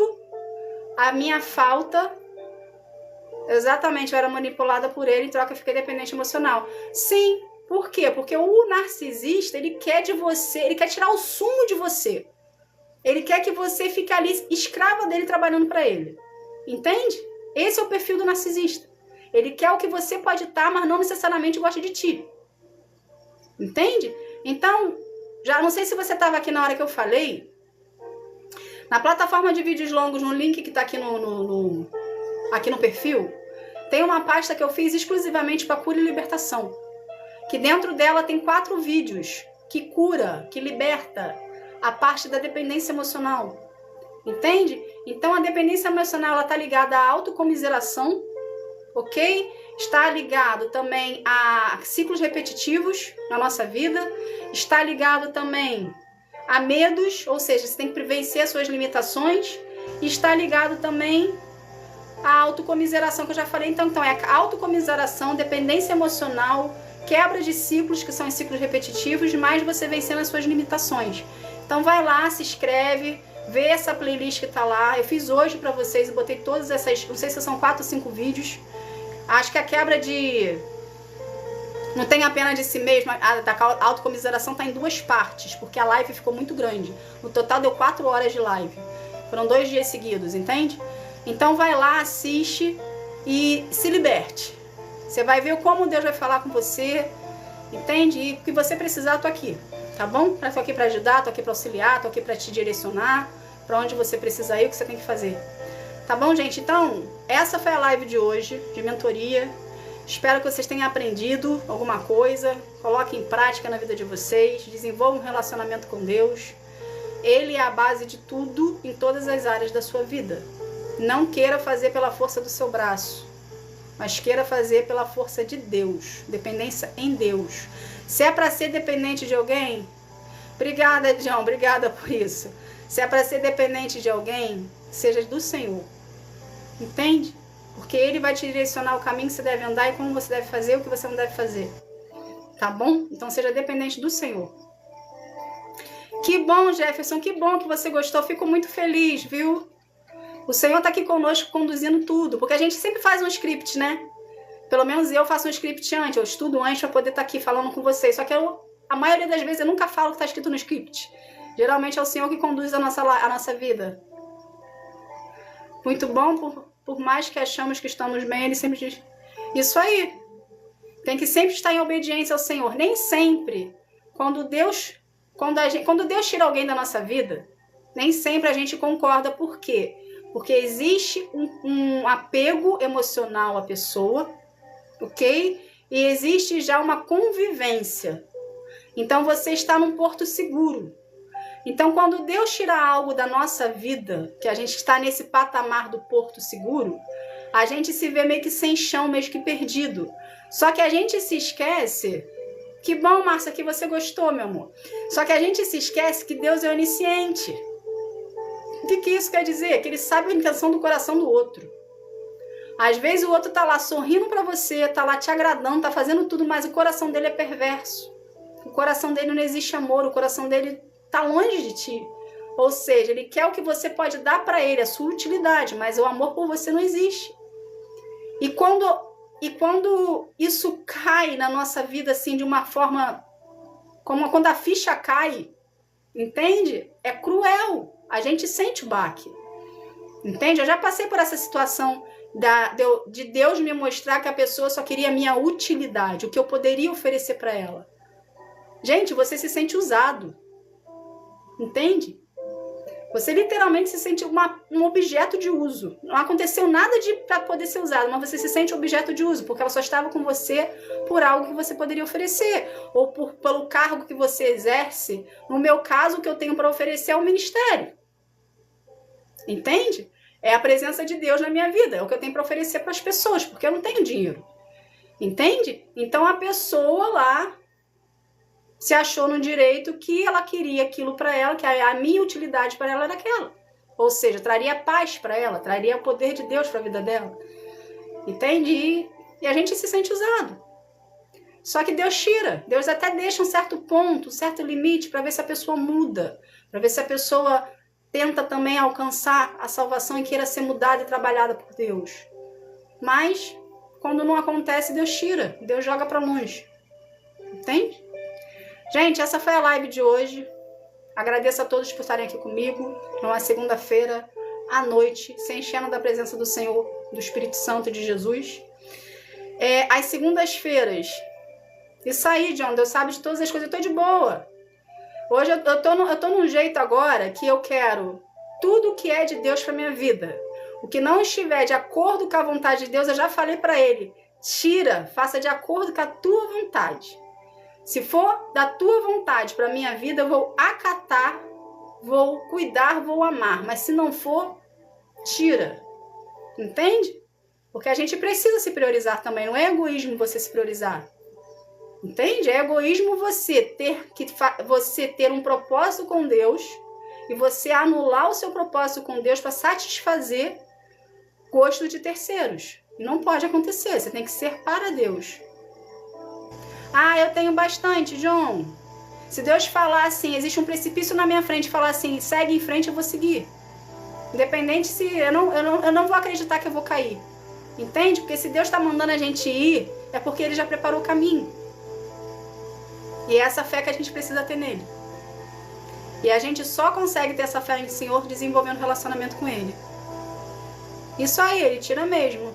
à minha falta. Exatamente, eu era manipulada por ele, em troca eu fiquei dependente emocional. Sim, por quê? Porque o narcisista, ele quer de você, ele quer tirar o sumo de você. Ele quer que você fique ali escrava dele trabalhando para ele. Entende? Esse é o perfil do narcisista. Ele quer o que você pode estar, mas não necessariamente gosta de ti. Entende? Então, já não sei se você estava aqui na hora que eu falei, na plataforma de vídeos longos, no link que está aqui aqui no perfil, tem uma pasta que eu fiz exclusivamente para cura e libertação. Que dentro dela tem 4 vídeos que cura, que liberta a parte da dependência emocional. Entende? Então, a dependência emocional está ligada à autocomiseração, ok? Está ligado também a ciclos repetitivos na nossa vida, está ligado também a medos, ou seja, você tem que vencer as suas limitações, e está ligado também à autocomiseração, que eu já falei. Então é a autocomiseração, dependência emocional, quebra de ciclos, que são os ciclos repetitivos, mais você vencendo as suas limitações. Então vai lá, se inscreve, vê essa playlist que tá lá. Eu fiz hoje para vocês, eu botei todas essas, não sei se são 4 ou 5 vídeos. Acho que a quebra de... não tem a pena de si mesmo, a da autocomiseração tá em 2 partes, porque a live ficou muito grande. No total deu 4 horas de live. Foram 2 dias seguidos, entende? Então vai lá, assiste e se liberte. Você vai ver como Deus vai falar com você, entende? E o que você precisar, eu tô aqui, tá bom? Eu tô aqui para ajudar, tô aqui para auxiliar, tô aqui para te direcionar para onde você precisa ir, o que você tem que fazer. Tá bom, gente? Então, essa foi a live de hoje, de mentoria. Espero que vocês tenham aprendido alguma coisa. Coloquem em prática na vida de vocês. Desenvolvam um relacionamento com Deus. Ele é a base de tudo em todas as áreas da sua vida. Não queira fazer pela força do seu braço, mas queira fazer pela força de Deus. Dependência em Deus. Se é para ser dependente de alguém, obrigada, João, obrigada por isso. Se é para ser dependente de alguém, seja do Senhor. Entende? Porque Ele vai te direcionar o caminho que você deve andar e como você deve fazer, o que você não deve fazer. Tá bom? Então seja dependente do Senhor. Que bom, Jefferson, que bom que você gostou. Fico muito feliz, viu? O Senhor tá aqui conosco conduzindo tudo. Porque a gente sempre faz um script, né? Pelo menos eu faço um script antes. Eu estudo antes para poder estar aqui falando com vocês. Só que a maioria das vezes eu nunca falo o que está escrito no script. Geralmente é o Senhor que conduz a nossa vida. Muito bom, por mais que achamos que estamos bem, Ele sempre diz, isso aí, tem que sempre estar em obediência ao Senhor. Nem sempre, quando Deus tira alguém da nossa vida, nem sempre a gente concorda. Por quê? Porque existe um apego emocional à pessoa, ok? E existe já uma convivência. Então você está num porto seguro. Então quando Deus tira algo da nossa vida, que a gente está nesse patamar do porto seguro, a gente se vê meio que sem chão, meio que perdido. Só que a gente se esquece... Que bom, Márcia, que você gostou, meu amor. Só que a gente se esquece que Deus é onisciente. O que isso quer dizer? Que ele sabe a intenção do coração do outro. Às vezes o outro tá lá sorrindo pra você, tá lá te agradando, tá fazendo tudo, mas o coração dele é perverso. O coração dele não existe amor, o coração dele tá longe de ti. Ou seja, ele quer o que você pode dar pra ele, a sua utilidade, mas o amor por você não existe. E quando isso cai na nossa vida assim de uma forma como quando a ficha cai, entende? É cruel. A gente sente o baque. Entende? Eu já passei por essa situação de Deus me mostrar que a pessoa só queria a minha utilidade, o que eu poderia oferecer para ela. Gente, você se sente usado. Entende? Você literalmente se sente um objeto de uso. Não aconteceu nada para poder ser usado, mas você se sente objeto de uso, porque ela só estava com você por algo que você poderia oferecer, ou pelo cargo que você exerce. No meu caso, o que eu tenho para oferecer é o ministério. Entende? É a presença de Deus na minha vida, é o que eu tenho para oferecer para as pessoas, porque eu não tenho dinheiro. Entende? Então a pessoa lá se achou no direito que ela queria aquilo para ela, que a minha utilidade para ela era aquela. Ou seja, traria paz para ela, traria o poder de Deus para a vida dela. Entende? E a gente se sente usado. Só que Deus tira. Deus até deixa um certo ponto, um certo limite para ver se a pessoa muda, para ver se a pessoa tenta também alcançar a salvação e queira ser mudada e trabalhada por Deus. Mas, quando não acontece, Deus tira. Deus joga para longe. Entende? Gente, essa foi a live de hoje. Agradeço a todos por estarem aqui comigo numa segunda-feira à noite, se enchendo da presença do Senhor, do Espírito Santo de Jesus. Às segundas-feiras, isso aí, John, Deus sabe de todas as coisas, eu tô de boa. Hoje eu tô num jeito agora que eu quero tudo que é de Deus para minha vida. O que não estiver de acordo com a vontade de Deus, eu já falei para ele, tira, faça de acordo com a tua vontade. Se for da tua vontade para minha vida, eu vou acatar, vou cuidar, vou amar. Mas se não for, tira. Entende? Porque a gente precisa se priorizar também. Não é egoísmo você se priorizar. Entende? É egoísmo você ter um propósito com Deus e você anular o seu propósito com Deus para satisfazer gosto de terceiros. E não pode acontecer. Você tem que ser para Deus. Ah, eu tenho bastante, John. Se Deus falar assim, existe um precipício na minha frente, falar assim, segue em frente, eu vou seguir. Independente se... Eu não vou acreditar que eu vou cair. Entende? Porque se Deus está mandando a gente ir, é porque Ele já preparou o caminho. E é essa fé que a gente precisa ter nele. E a gente só consegue ter essa fé no Senhor desenvolvendo relacionamento com Ele. Isso aí, Ele tira mesmo.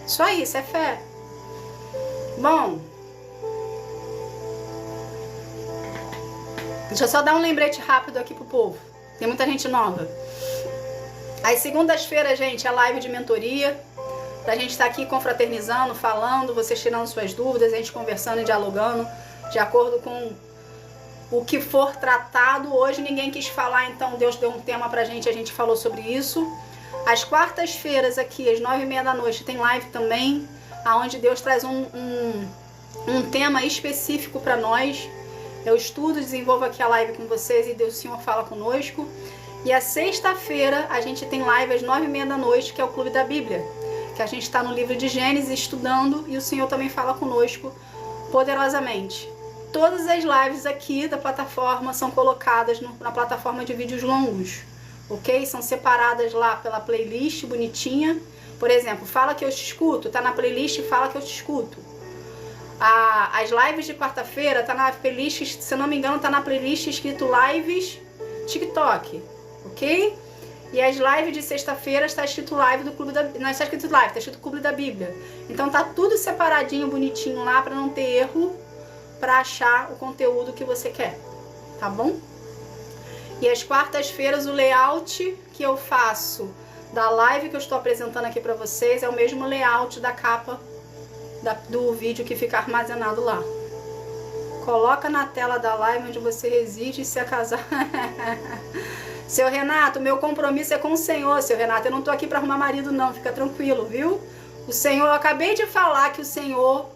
Isso aí, isso é fé. Bom... Deixa eu só dar um lembrete rápido aqui pro povo. Tem muita gente nova. Às segundas-feiras, gente, é live de mentoria. Pra gente estar aqui confraternizando, falando, vocês tirando suas dúvidas, a gente conversando e dialogando de acordo com o que for tratado. Hoje ninguém quis falar, então Deus deu um tema pra gente, a gente falou sobre isso. Às quartas-feiras aqui, às 9h30 da noite, tem live também, onde Deus traz um tema específico para nós. Eu estudo, desenvolvo aqui a live com vocês e Deus, o Senhor fala conosco. E a sexta-feira a gente tem live às 9h30 da noite, que é o Clube da Bíblia. Que a gente está no livro de Gênesis estudando e o Senhor também fala conosco poderosamente. Todas as lives aqui da plataforma são colocadas na plataforma de vídeos longos, ok? São separadas lá pela playlist bonitinha. Por exemplo, Fala que eu te escuto, tá na playlist Fala que eu te escuto. As lives de quarta-feira tá na playlist, se não me engano, tá na playlist escrito Lives TikTok, ok? E as lives de sexta-feira está escrito live do Clube da Bíblia. Não está escrito live, está escrito Clube da Bíblia. Então tá tudo separadinho, bonitinho lá, para não ter erro, para achar o conteúdo que você quer, tá bom? E às quartas-feiras o layout que eu faço da live que eu estou apresentando aqui para vocês é o mesmo layout da capa do vídeo que fica armazenado lá. Coloca na tela da live onde você reside e se casar. Seu Renato, meu compromisso é com o Senhor, seu Renato. Eu não tô aqui para arrumar marido não, fica tranquilo, viu? O Senhor, eu acabei de falar que o Senhor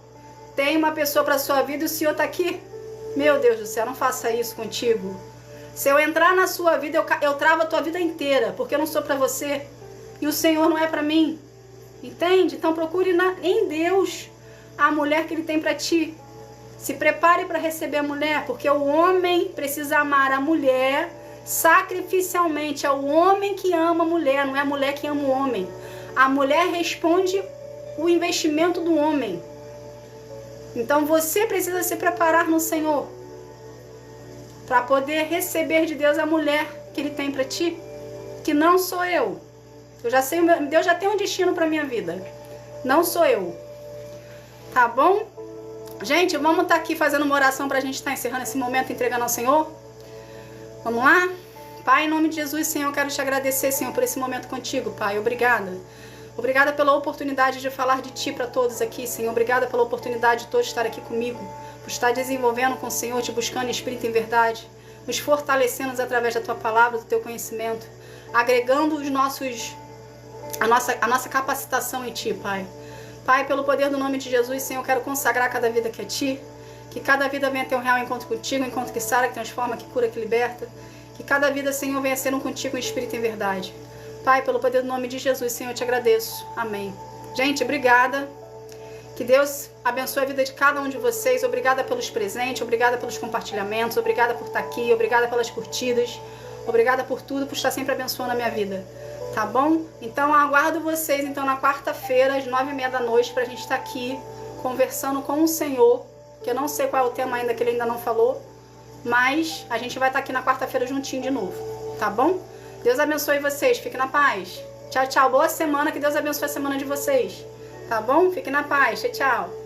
tem uma pessoa para sua vida e o Senhor tá aqui. Meu Deus do céu, não faça isso contigo. Se eu entrar na sua vida, eu travo a tua vida inteira, porque eu não sou para você e o Senhor não é para mim. Entende? Então procure em Deus a mulher que Ele tem para ti. Se prepare para receber a mulher, porque o homem precisa amar a mulher sacrificialmente. É o homem que ama a mulher, não é a mulher que ama o homem. A mulher responde o investimento do homem. Então você precisa se preparar no Senhor para poder receber de Deus a mulher que Ele tem para ti, que não sou eu. Eu já sei, Deus já tem um destino para minha vida. Não sou eu. Tá bom? Gente, vamos estar aqui fazendo uma oração para a gente estar encerrando esse momento, entregando ao Senhor. Vamos lá? Pai, em nome de Jesus, Senhor, eu quero te agradecer, Senhor, por esse momento contigo, Pai. Obrigada. Obrigada pela oportunidade de falar de Ti para todos aqui, Senhor. Obrigada pela oportunidade de todos estar aqui comigo, por estar desenvolvendo com o Senhor, te buscando em espírito e em verdade, nos fortalecendo através da Tua palavra, do Teu conhecimento, agregando a nossa capacitação em Ti, Pai. Pai, pelo poder do nome de Jesus, Senhor, eu quero consagrar cada vida aqui a Ti, que cada vida venha ter um real encontro contigo, um encontro que sara, que transforma, que cura, que liberta, que cada vida, Senhor, venha ser um contigo em espírito e em verdade. Pai, pelo poder do nome de Jesus, Senhor, eu te agradeço. Amém. Gente, obrigada. Que Deus abençoe a vida de cada um de vocês. Obrigada pelos presentes, obrigada pelos compartilhamentos, obrigada por estar aqui, obrigada pelas curtidas, obrigada por tudo, por estar sempre abençoando a minha vida. Tá bom? Então, aguardo vocês então na quarta-feira, às 9h30 da noite, pra gente estar aqui conversando com o Senhor, que eu não sei qual é o tema ainda, que Ele ainda não falou, mas a gente vai estar aqui na quarta-feira juntinho de novo. Tá bom? Deus abençoe vocês, fiquem na paz. Tchau, tchau. Boa semana, que Deus abençoe a semana de vocês. Tá bom? Fiquem na paz. Tchau, tchau.